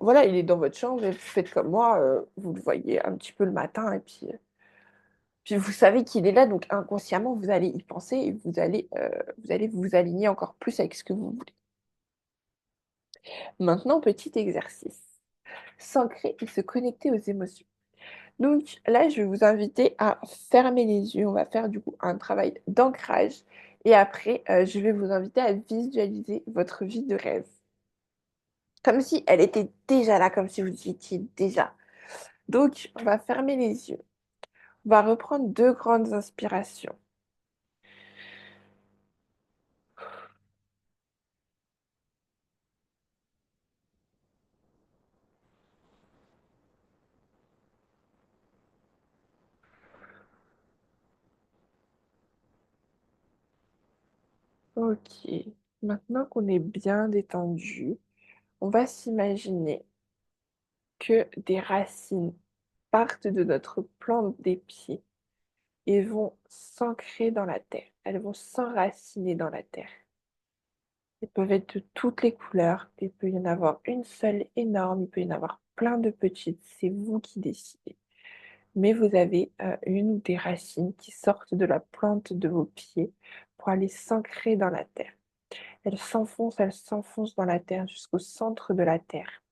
voilà, il est dans votre chambre et vous faites comme moi, vous le voyez un petit peu le matin et puis vous savez qu'il est là, donc inconsciemment vous allez y penser et vous allez vous aligner encore plus avec ce que vous voulez. Maintenant, petit exercice. S'ancrer et se connecter aux émotions. Donc là, je vais vous inviter à fermer les yeux. On va faire du coup un travail d'ancrage. Et après, je vais vous inviter à visualiser votre vie de rêve. Comme si elle était déjà là, comme si vous y étiez déjà. Donc, on va fermer les yeux. On va reprendre deux grandes inspirations. Ok. Maintenant qu'on est bien détendu, on va s'imaginer que des racines partent de notre plante des pieds et vont s'ancrer dans la terre. Elles vont s'enraciner dans la terre. Elles peuvent être de toutes les couleurs. Il peut y en avoir une seule énorme. Il peut y en avoir plein de petites. C'est vous qui décidez. Mais vous avez une ou des racines qui sortent de la plante de vos pieds pour aller s'ancrer dans la terre. Elles s'enfoncent dans la terre jusqu'au centre de la terre.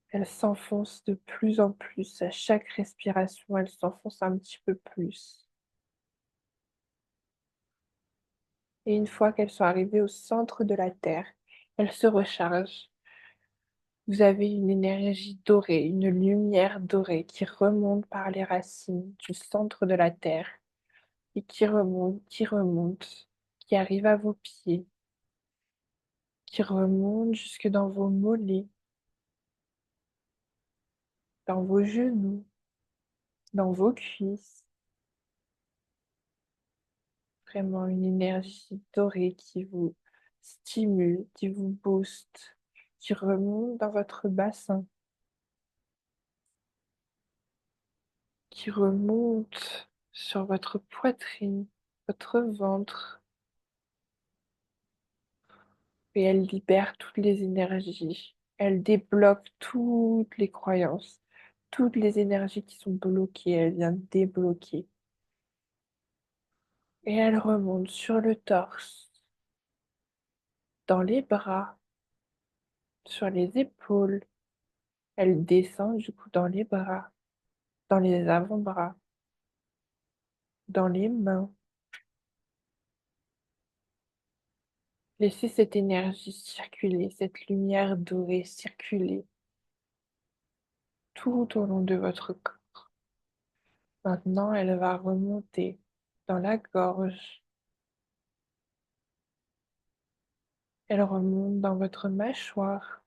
Elles s'enfoncent de plus en plus. À chaque respiration, elles s'enfoncent un petit peu plus. Et une fois qu'elles sont arrivées au centre de la Terre, elles se rechargent. Vous avez une énergie dorée, une lumière dorée qui remonte par les racines du centre de la Terre et qui remonte, qui arrive à vos pieds, qui remonte jusque dans vos mollets, dans vos genoux, dans vos cuisses. Vraiment une énergie dorée qui vous stimule, qui vous booste, qui remonte dans votre bassin, qui remonte sur votre poitrine, votre ventre, et elle libère toutes les énergies. Elle débloque toutes les croyances, toutes les énergies qui sont bloquées, elle vient débloquer. Et elle remonte sur le torse, dans les bras, sur les épaules. Elle descend du coup dans les bras, dans les avant-bras, dans les mains. Laissez cette énergie circuler, cette lumière dorée circuler tout au long de votre corps. Maintenant, elle va remonter dans la gorge. Elle remonte dans votre mâchoire.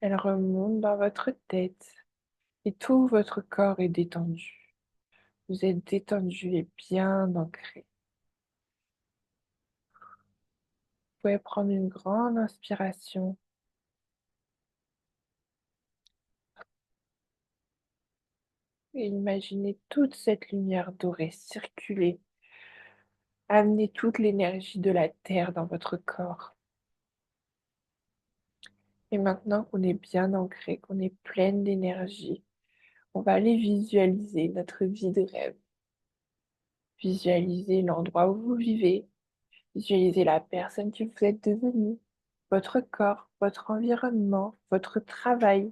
Elle remonte dans votre tête et tout votre corps est détendu. Vous êtes détendu et bien ancré. Vous pouvez prendre une grande inspiration et imaginer toute cette lumière dorée circuler, amener toute l'énergie de la Terre dans votre corps. Et maintenant qu'on est bien ancré, qu'on est pleine d'énergie, on va aller visualiser notre vie de rêve. Visualiser l'endroit où vous vivez, visualiser la personne que vous êtes devenue, votre corps, votre environnement, votre travail.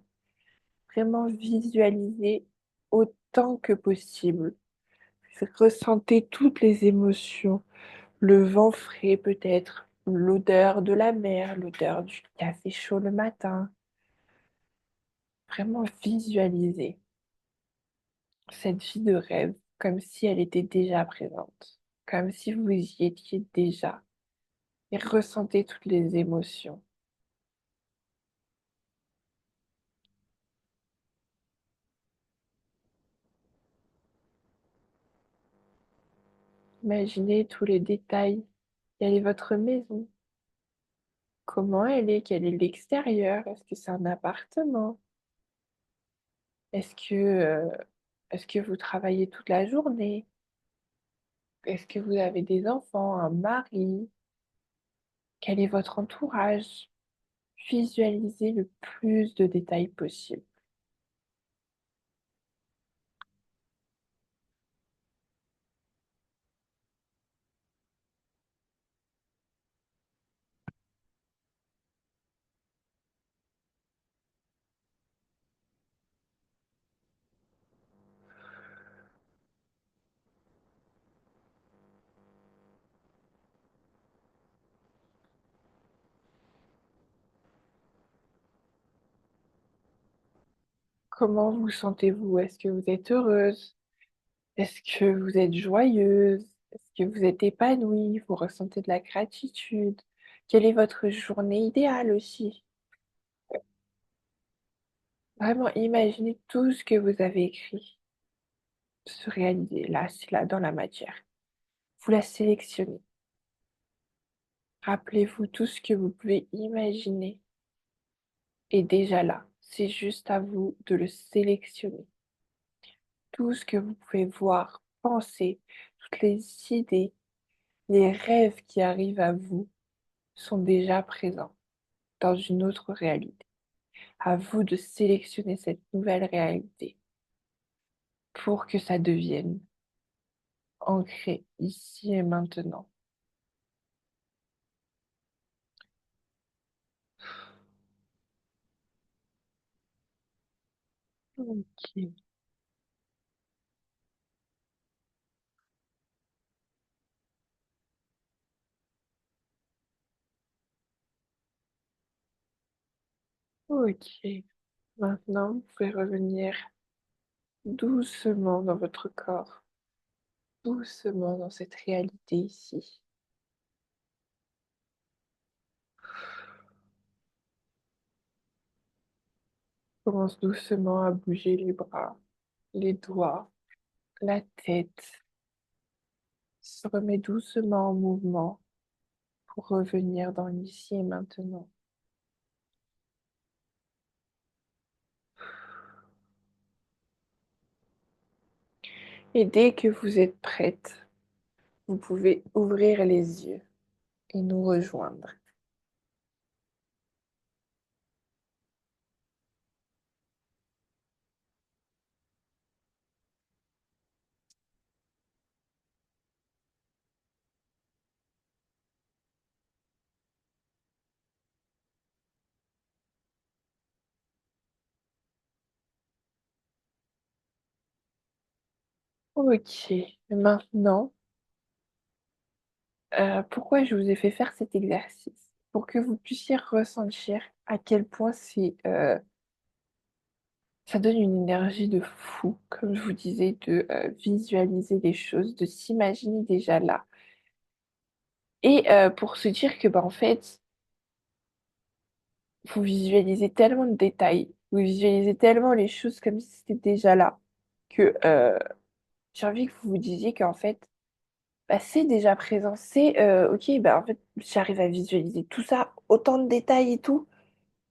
Vraiment visualiser autant que possible. Ressentez toutes les émotions, le vent frais peut-être, l'odeur de la mer, l'odeur du café chaud le matin. Vraiment visualiser cette vie de rêve comme si elle était déjà présente, comme si vous y étiez déjà. Et ressentez toutes les émotions. Imaginez tous les détails. Quelle est votre maison? Comment elle est? Quel est l'extérieur? Est-ce que c'est un appartement? Est-ce que, euh, est-ce que vous travaillez toute la journée? Est-ce que vous avez des enfants, un mari? Quel est votre entourage? Visualisez le plus de détails possible. Comment vous sentez-vous? Est-ce que vous êtes heureuse? Est-ce que vous êtes joyeuse? Est-ce que vous êtes épanouie? Vous ressentez de la gratitude? Quelle est votre journée idéale aussi? Vraiment, imaginez tout ce que vous avez écrit se réaliser. Là, c'est là dans la matière. Vous la sélectionnez. Rappelez-vous tout ce que vous pouvez imaginer est déjà là. C'est juste à vous de le sélectionner. Tout ce que vous pouvez voir, penser, toutes les idées, les rêves qui arrivent à vous sont déjà présents dans une autre réalité. À vous de sélectionner cette nouvelle réalité pour que ça devienne ancré ici et maintenant. Ok, ok. Maintenant, vous pouvez revenir doucement dans votre corps, doucement dans cette réalité ici. Commence doucement à bouger les bras, les doigts, la tête. Se remet doucement en mouvement pour revenir dans l'ici et maintenant. Et dès que vous êtes prête, vous pouvez ouvrir les yeux et nous rejoindre. Ok, maintenant, pourquoi je vous ai fait faire cet exercice? Pour que vous puissiez ressentir à quel point ça donne une énergie de fou, comme je vous disais, de visualiser les choses, de s'imaginer déjà là. Et pour se dire que, bah, en fait, vous visualisez tellement de détails, vous visualisez tellement les choses comme si c'était déjà là, que j'ai envie que vous vous disiez qu'en fait, bah, c'est déjà présent. C'est ok, bah, en fait, j'arrive à visualiser tout ça, autant de détails et tout.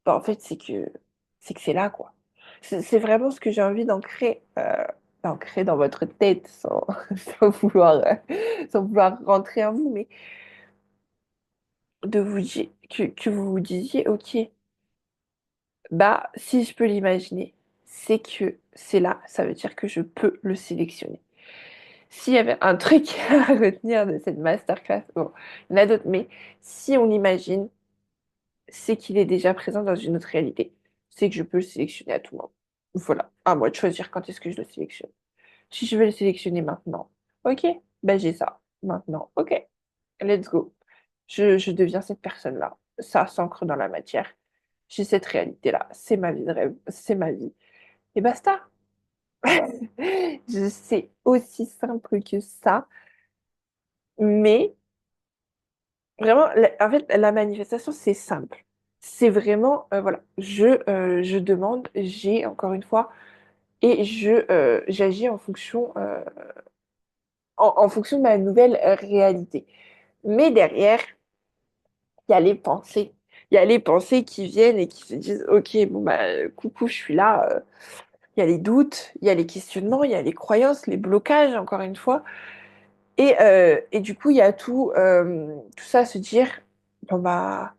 Bah, en fait, c'est que c'est là, quoi. C'est vraiment ce que j'ai envie d'ancrer dans votre tête sans vouloir rentrer en vous, mais que vous vous disiez, ok, bah, si je peux l'imaginer, c'est que c'est là, ça veut dire que je peux le sélectionner. S'il y avait un truc à retenir de cette masterclass, bon, il y en a d'autres, mais si on l'imagine, c'est qu'il est déjà présent dans une autre réalité. C'est que je peux le sélectionner à tout moment. Voilà, à moi de choisir quand est-ce que je le sélectionne. Si je veux le sélectionner maintenant, ok, ben j'ai ça. Maintenant, ok, let's go. Je deviens cette personne-là. Ça s'ancre dans la matière. J'ai cette réalité-là. C'est ma vie de rêve. C'est ma vie. Et basta. C'est aussi simple que ça. Mais vraiment, en fait, la manifestation, c'est simple. C'est vraiment, voilà, je demande, j'ai encore une fois, et j'agis en fonction de ma nouvelle réalité. Mais derrière, il y a les pensées. Il y a les pensées qui viennent et qui se disent, OK, bon, bah, coucou, je suis là. Il y a les doutes, il y a les questionnements, il y a les croyances, les blocages, encore une fois. Et du coup, il y a tout ça à se dire, bon, bah,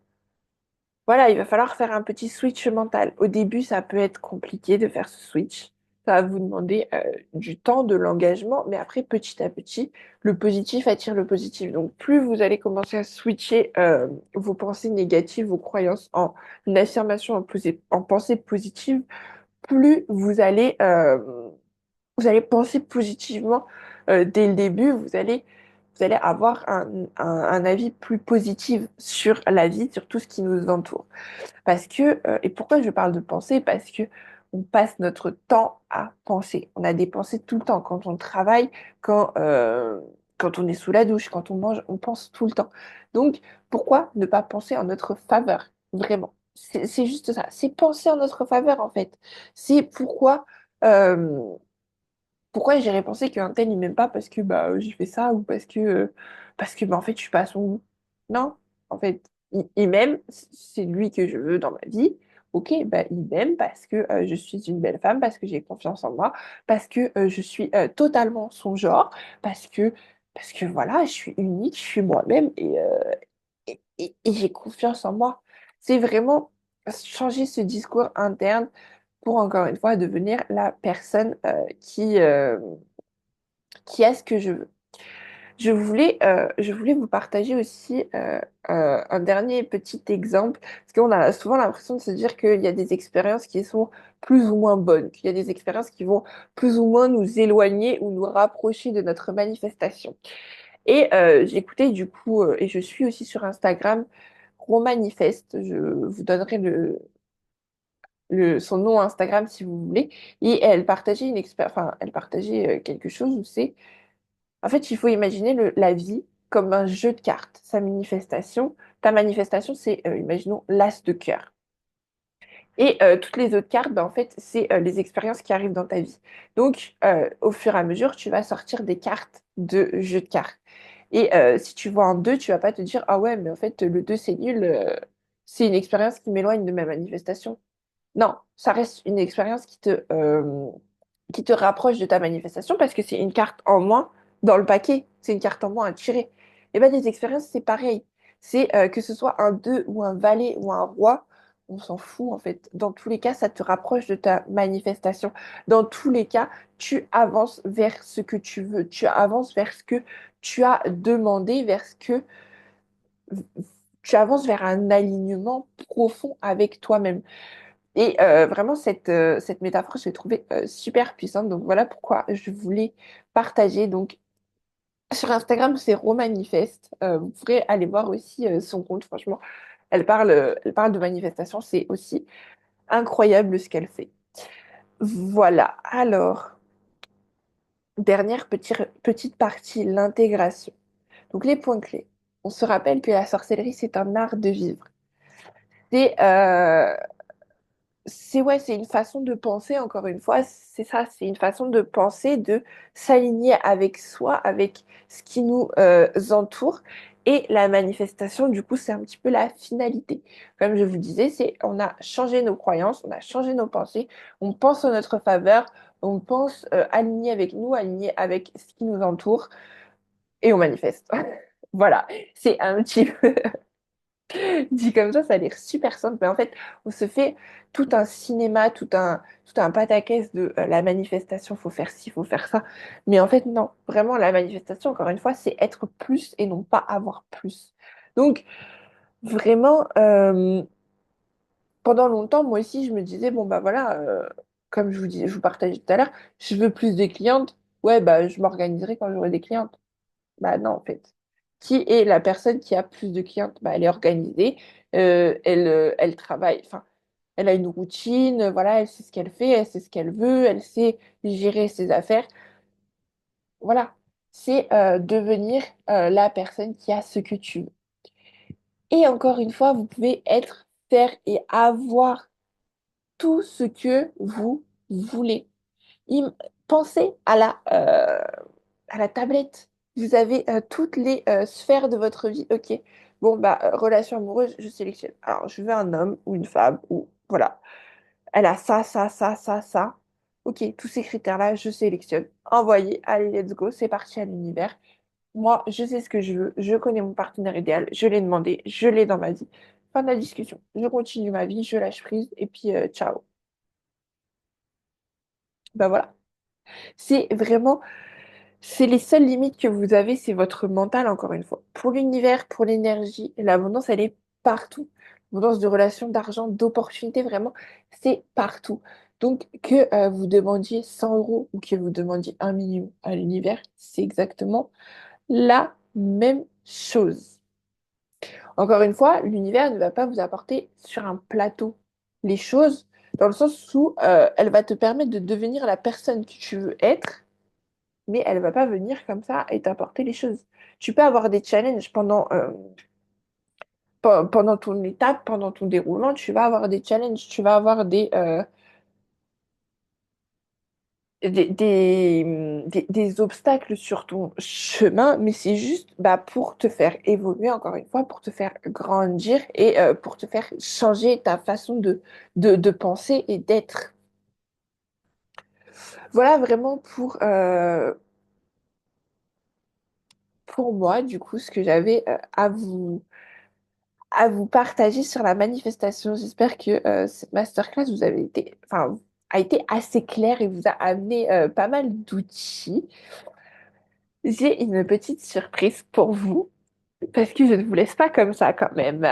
voilà, il va falloir faire un petit switch mental. Au début, ça peut être compliqué de faire ce switch. Ça va vous demander du temps, de l'engagement, mais après, petit à petit, le positif attire le positif. Donc, plus vous allez commencer à switcher vos pensées négatives, vos croyances en une affirmation, en pensée positive, plus vous allez penser positivement dès le début. Vous allez avoir un avis plus positif sur la vie, sur tout ce qui nous entoure. Parce que, et pourquoi je parle de penser? Parce que on passe notre temps à penser. On a des pensées tout le temps. Quand on travaille, quand on est sous la douche, quand on mange, on pense tout le temps. Donc, pourquoi ne pas penser en notre faveur? Vraiment. C'est juste ça. C'est penser en notre faveur, en fait. C'est euh, pourquoi j'irais penser qu'un tel il m'aime pas parce que bah j'ai fait ça ou parce que bah, en fait je suis pas à son goût. Non, en fait, il m'aime, c'est lui que je veux dans ma vie. Ok, bah il m'aime parce que je suis une belle femme, parce que j'ai confiance en moi, parce que je suis totalement son genre, parce que parce que voilà, je suis unique, je suis moi-même et j'ai confiance en moi. C'est vraiment changer ce discours interne pour encore une fois devenir la personne qui a ce que je veux. Je voulais vous partager aussi un dernier petit exemple, parce qu'on a souvent l'impression de se dire qu'il y a des expériences qui sont plus ou moins bonnes, qu'il y a des expériences qui vont plus ou moins nous éloigner ou nous rapprocher de notre manifestation. Et j'écoutais du coup, et je suis aussi sur Instagram, Romanifeste, je vous donnerai son nom Instagram si vous voulez, et elle partageait elle partageait quelque chose où c'est en fait, il faut imaginer la vie comme un jeu de cartes. Ta manifestation, c'est, imaginons, l'as de cœur. Et toutes les autres cartes, ben, en fait, c'est les expériences qui arrivent dans ta vie. Donc, au fur et à mesure, tu vas sortir des cartes de jeu de cartes. Et si tu vois un 2, tu vas pas te dire, ah ouais, mais en fait, le 2 c'est nul, c'est une expérience qui m'éloigne de ma manifestation. Non, ça reste une expérience qui te rapproche de ta manifestation parce que c'est une carte en moins dans le paquet, c'est une carte en moins à tirer. Et bien, des expériences, c'est pareil. C'est que ce soit un 2 ou un valet ou un roi, on s'en fout en fait. Dans tous les cas, ça te rapproche de ta manifestation. Dans tous les cas, tu avances vers ce que tu veux. Tu avances vers ce que tu as demandé, vers ce que tu avances vers un alignement profond avec toi-même. Et vraiment, cette métaphore, je l'ai trouvée super puissante. Donc voilà pourquoi je voulais partager. Donc sur Instagram, c'est Romanifeste. Vous pourrez aller voir aussi son compte. Franchement, elle parle de manifestation. C'est aussi incroyable ce qu'elle fait. Voilà. Alors, petite partie, l'intégration. Donc les points clés. On se rappelle que la sorcellerie, c'est un art de vivre. C'est ouais, c'est une façon de penser, encore une fois, c'est ça, c'est une façon de penser, de s'aligner avec soi, avec ce qui nous entoure. Et la manifestation, du coup, c'est un petit peu la finalité. Comme je vous disais, c'est on a changé nos croyances, on a changé nos pensées, on pense en notre faveur, on pense aligné avec nous, aligné avec ce qui nous entoure, et on manifeste. Voilà, c'est un petit peu dit comme ça a l'air super simple, mais en fait, on se fait tout un cinéma, tout un pataquès de la manifestation, faut faire ci, faut faire ça. Mais en fait, non, vraiment, la manifestation, encore une fois, c'est être plus et non pas avoir plus. Donc, vraiment, pendant longtemps, moi aussi, je me disais, bon, bah voilà, comme je vous partageais tout à l'heure, je veux plus de clientes. Ouais, bah, je m'organiserai quand j'aurai des clientes. Bah non, en fait. Qui est la personne qui a plus de clientes? Bah, elle est organisée, elle travaille, enfin, elle a une routine, voilà, elle sait ce qu'elle fait, elle sait ce qu'elle veut, elle sait gérer ses affaires. Voilà, c'est devenir la personne qui a ce que tu veux. Et encore une fois, vous pouvez être, faire et avoir tout ce que vous voulez. Im- Pensez à la tablette. Vous avez toutes les sphères de votre vie. Ok. Bon, bah, relation amoureuse, je sélectionne. Alors, je veux un homme ou une femme, ou voilà. Elle a ça, ça, ça, ça, ça. Ok, tous ces critères-là, je sélectionne. Envoyez, allez, let's go, c'est parti à l'univers. Moi, je sais ce que je veux, je connais mon partenaire idéal, je l'ai demandé, je l'ai dans ma vie. Fin de la discussion. Je continue ma vie, je lâche prise, et puis ciao. Bah voilà. C'est vraiment C'est les seules limites que vous avez, c'est votre mental, encore une fois. Pour l'univers, pour l'énergie, l'abondance, elle est partout. L'abondance de relations, d'argent, d'opportunités, vraiment, c'est partout. Donc, que vous demandiez 100 euros ou que vous demandiez 1 million à l'univers, c'est exactement la même chose. Encore une fois, l'univers ne va pas vous apporter sur un plateau les choses, dans le sens où elle va te permettre de devenir la personne que tu veux être, mais elle va pas venir comme ça et t'apporter les choses. Tu peux avoir des challenges pendant ton étape, pendant ton déroulement, tu vas avoir des challenges, tu vas avoir des obstacles sur ton chemin, mais c'est juste bah, pour te faire évoluer, encore une fois, pour te faire grandir et pour te faire changer ta façon de penser et d'être. Voilà vraiment pour moi, du coup, ce que j'avais à vous partager sur la manifestation. J'espère que cette masterclass a été assez claire et vous a amené pas mal d'outils. J'ai une petite surprise pour vous, parce que je ne vous laisse pas comme ça quand même.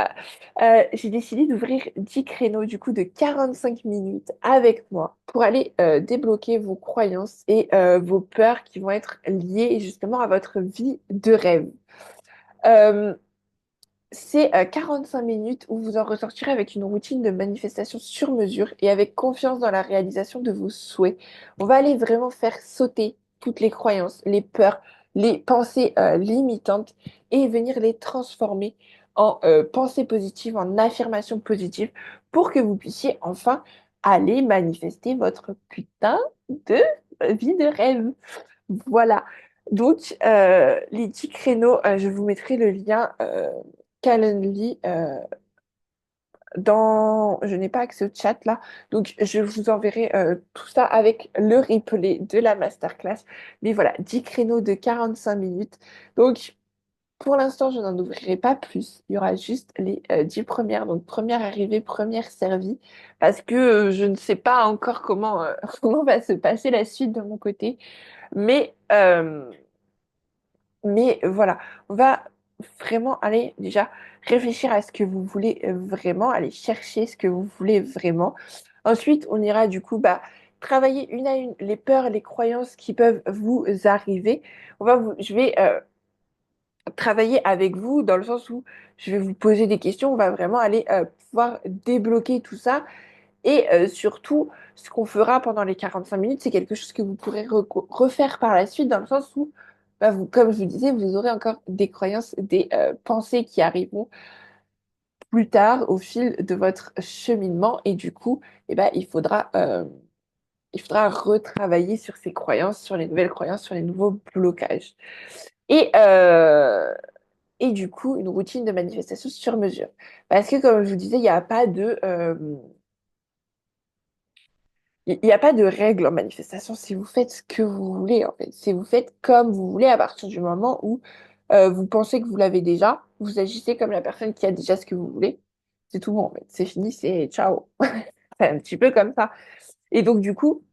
J'ai décidé d'ouvrir 10 créneaux du coup de 45 minutes avec moi pour aller débloquer vos croyances et vos peurs qui vont être liées justement à votre vie de rêve. Euh, C'est 45 minutes où vous en ressortirez avec une routine de manifestation sur mesure et avec confiance dans la réalisation de vos souhaits. On va aller vraiment faire sauter toutes les croyances, les peurs, les pensées limitantes et venir les transformer en pensées positives, en affirmations positives pour que vous puissiez enfin aller manifester votre putain de vie de rêve. Voilà. Donc, les 10 créneaux, je vous mettrai le lien Calendly dans... Je n'ai pas accès au chat là, donc je vous enverrai tout ça avec le replay de la masterclass. Mais voilà, 10 créneaux de 45 minutes. Donc, pour l'instant, je n'en ouvrirai pas plus. Il y aura juste les 10 premières. Donc, première arrivée, première servie. Parce que je ne sais pas encore comment, comment va se passer la suite de mon côté. Mais... Mais voilà, on va vraiment aller déjà réfléchir à ce que vous voulez vraiment, aller chercher ce que vous voulez vraiment. Ensuite, on ira du coup travailler une à une les peurs, les croyances qui peuvent vous arriver. Je vais travailler avec vous dans le sens où je vais vous poser des questions. On va vraiment aller pouvoir débloquer tout ça et surtout, ce qu'on fera pendant les 45 minutes, c'est quelque chose que vous pourrez refaire par la suite, dans le sens où, bah, vous, comme je vous disais, vous aurez encore des croyances, des pensées qui arriveront plus tard au fil de votre cheminement. Et du coup, eh ben, il faudra retravailler sur ces croyances, sur les nouvelles croyances, sur les nouveaux blocages. Et, euh, et du coup, une routine de manifestation sur mesure. Parce que, comme je vous disais, il n'y a pas de règle en manifestation. Si vous faites ce que vous voulez, en fait, si vous faites comme vous voulez à partir du moment où vous pensez que vous l'avez déjà, vous agissez comme la personne qui a déjà ce que vous voulez. C'est tout bon, en fait. C'est fini, c'est ciao. C'est un petit peu comme ça. Et donc, du coup,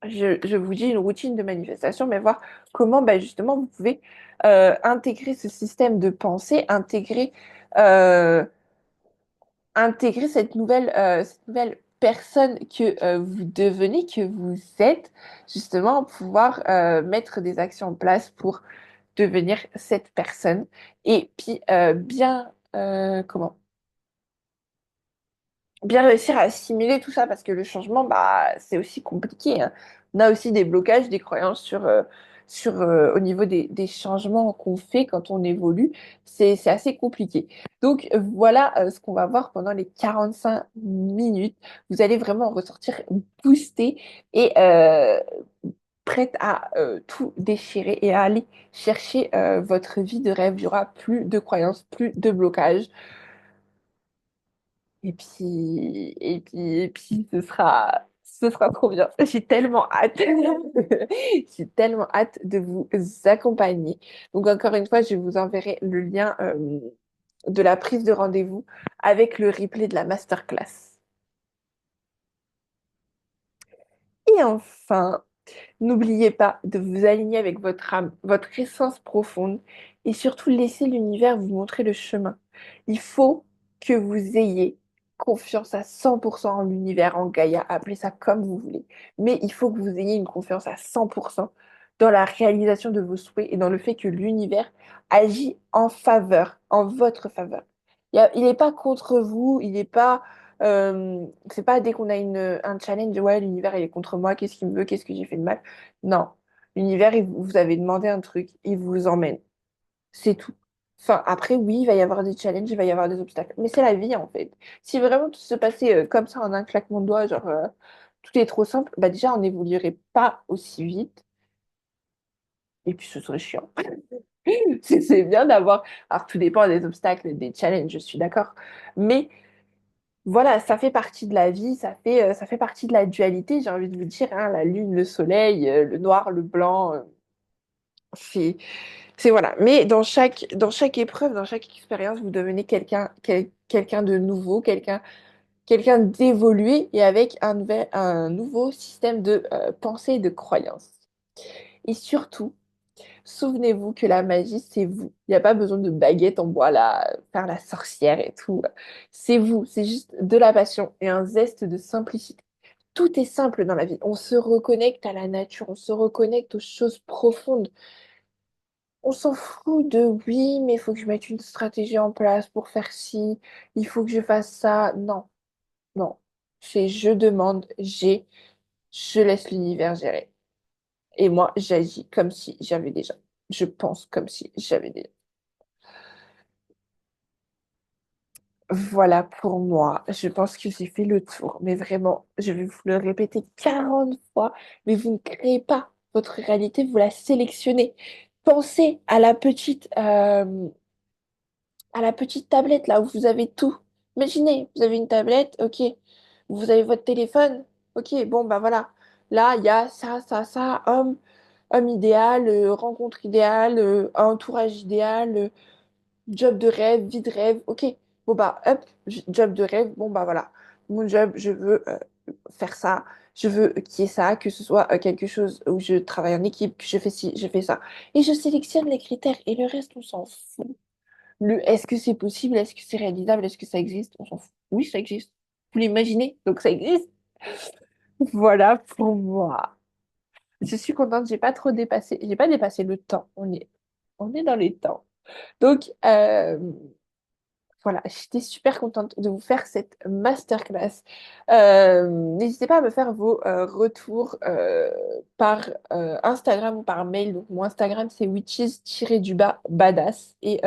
je vous dis une routine de manifestation, mais voir comment bah, justement vous pouvez intégrer ce système de pensée, euh, intégrer cette nouvelle personne que vous devenez, que vous êtes, justement, pouvoir mettre des actions en place pour devenir cette personne. Et puis, bien réussir à assimiler tout ça parce que le changement, bah, c'est aussi compliqué, hein. On a aussi des blocages, des croyances au niveau des changements qu'on fait quand on évolue. C'est assez compliqué. Donc, voilà ce qu'on va voir pendant les 45 minutes. Vous allez vraiment ressortir boosté et prête à tout déchirer et à aller chercher votre vie de rêve. Il y aura plus de croyances, plus de blocages. Et puis, ce sera trop bien. J'ai tellement hâte. J'ai tellement hâte de vous accompagner. Donc, encore une fois, je vous enverrai le lien de la prise de rendez-vous avec le replay de la masterclass. Et enfin, n'oubliez pas de vous aligner avec votre âme, votre essence profonde et surtout laisser l'univers vous montrer le chemin. Il faut que vous ayez confiance à 100% en l'univers, en Gaïa, appelez ça comme vous voulez. Mais il faut que vous ayez une confiance à 100% dans la réalisation de vos souhaits et dans le fait que l'univers agit en faveur, en votre faveur. Il n'est pas contre vous, il n'est pas c'est pas dès qu'on a un challenge, ouais, l'univers il est contre moi, qu'est-ce qu'il me veut, qu'est-ce que j'ai fait de mal. Non, l'univers, vous avez demandé un truc, il vous emmène. C'est tout. Enfin, après, oui, il va y avoir des challenges, il va y avoir des obstacles, mais c'est la vie en fait. Si vraiment tout se passait comme ça en un claquement de doigts, genre tout est trop simple, bah déjà on n'évoluerait pas aussi vite et puis ce serait chiant. C'est bien d'avoir. Alors tout dépend des obstacles, des challenges, je suis d'accord. Mais voilà, ça fait partie de la vie, ça fait partie de la dualité, j'ai envie de vous dire, hein, la lune, le soleil, le noir, le blanc, c'est, c'est voilà. Mais dans chaque épreuve, dans chaque expérience, vous devenez quelqu'un de nouveau, quelqu'un d'évolué et avec un nouveau système de pensée et de croyance. Et surtout, souvenez-vous que la magie, c'est vous. Il n'y a pas besoin de baguette en bois là, faire la sorcière et tout. C'est vous, c'est juste de la passion et un zeste de simplicité. Tout est simple dans la vie. On se reconnecte à la nature, on se reconnecte aux choses profondes. On s'en fout de oui, mais il faut que je mette une stratégie en place pour faire ci, il faut que je fasse ça. Non, non. C'est je demande, je laisse l'univers gérer. Et moi, j'agis comme si j'avais déjà. Je pense comme si j'avais déjà. Voilà pour moi. Je pense que j'ai fait le tour. Mais vraiment, je vais vous le répéter 40 fois. Mais vous ne créez pas votre réalité, vous la sélectionnez. Pensez à la petite tablette là où vous avez tout. Imaginez, vous avez une tablette, ok. Vous avez votre téléphone, ok. Bon, bah voilà. Là, il y a ça, homme idéal, rencontre idéale, entourage idéal. Job de rêve, vie de rêve, ok. Bon bah, hop, job de rêve, bon bah voilà. Mon job, je veux faire ça, je veux qu'il y ait ça, que ce soit quelque chose où je travaille en équipe, que je fais ci, je fais ça. Et je sélectionne les critères et le reste, on s'en fout. Est-ce que c'est possible, est-ce que c'est réalisable, est-ce que ça existe? On s'en fout. Oui, ça existe. Vous l'imaginez, donc ça existe. Voilà pour moi. Je suis contente, j'ai pas dépassé le temps. On est dans les temps. Donc, voilà, j'étais super contente de vous faire cette masterclass. N'hésitez pas à me faire vos retours par Instagram ou par mail. Donc, mon Instagram, c'est witches-du-bas badass. Et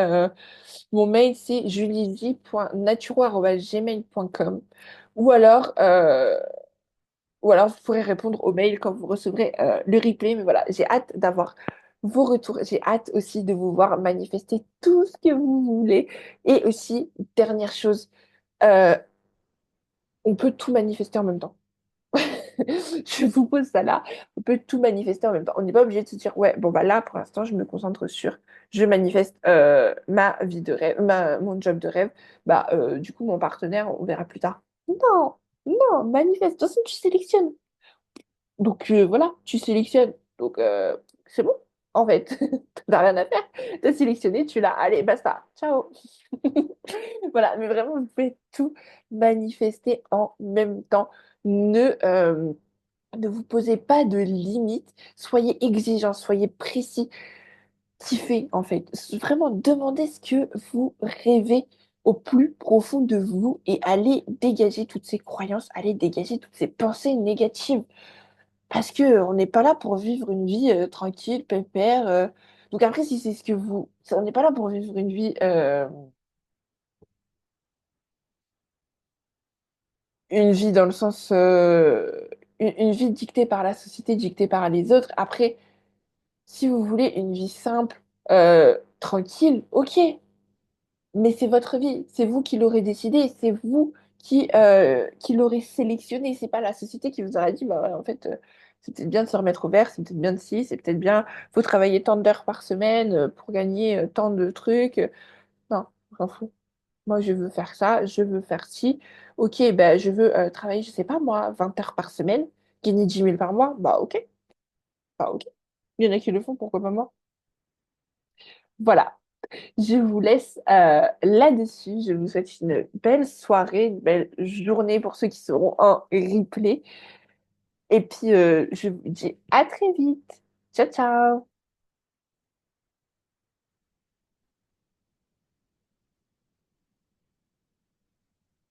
mon mail, c'est julie.naturo@gmail.com. Ou alors, euh, ou alors, vous pourrez répondre au mail quand vous recevrez le replay. Mais voilà, j'ai hâte d'avoir vos retours. J'ai hâte aussi de vous voir manifester tout ce que vous voulez. Et aussi, dernière chose, euh, on peut tout manifester en même temps. Je vous pose ça là. On peut tout manifester en même temps. On n'est pas obligé de se dire, ouais, bon, bah là, pour l'instant, je me concentre sur, je manifeste ma vie de rêve, mon job de rêve. Bah, du coup, mon partenaire, on verra plus tard. Non, non, manifeste. De toute façon, tu sélectionnes. Donc voilà, tu sélectionnes. Donc c'est bon, en fait. T'as rien à faire. T'as sélectionné, tu l'as. Allez, basta. Ciao. Voilà, mais vraiment, vous pouvez tout manifester en même temps. Ne vous posez pas de limites. Soyez exigeants, soyez précis. Kiffez, en fait. Vraiment, demandez ce que vous rêvez au plus profond de vous et allez dégager toutes ces croyances, allez dégager toutes ces pensées négatives. Parce que on n'est pas là pour vivre une vie tranquille, pépère. Donc après, si c'est ce que vous... On n'est pas là pour vivre une vie dans le sens... une vie dictée par la société, dictée par les autres. Après, si vous voulez une vie simple, tranquille, ok. Mais c'est votre vie, c'est vous qui l'aurez décidé, c'est vous qui l'aurez sélectionné. C'est pas la société qui vous aura dit, bah ouais, en fait, c'est peut-être bien de se remettre au vert, c'est peut-être bien de ci, c'est peut-être bien, faut travailler tant d'heures par semaine pour gagner tant de trucs. Non, je m'en fous. Moi, je veux faire ça, je veux faire ci. Ok, ben, je veux travailler, je sais pas moi, 20 heures par semaine, gagner 10 000 par mois. Bah ok, bah ok. Il y en a qui le font, pourquoi pas moi? Voilà. Je vous laisse là-dessus. Je vous souhaite une belle soirée, une belle journée pour ceux qui seront en replay. Et puis, je vous dis à très vite. Ciao, ciao!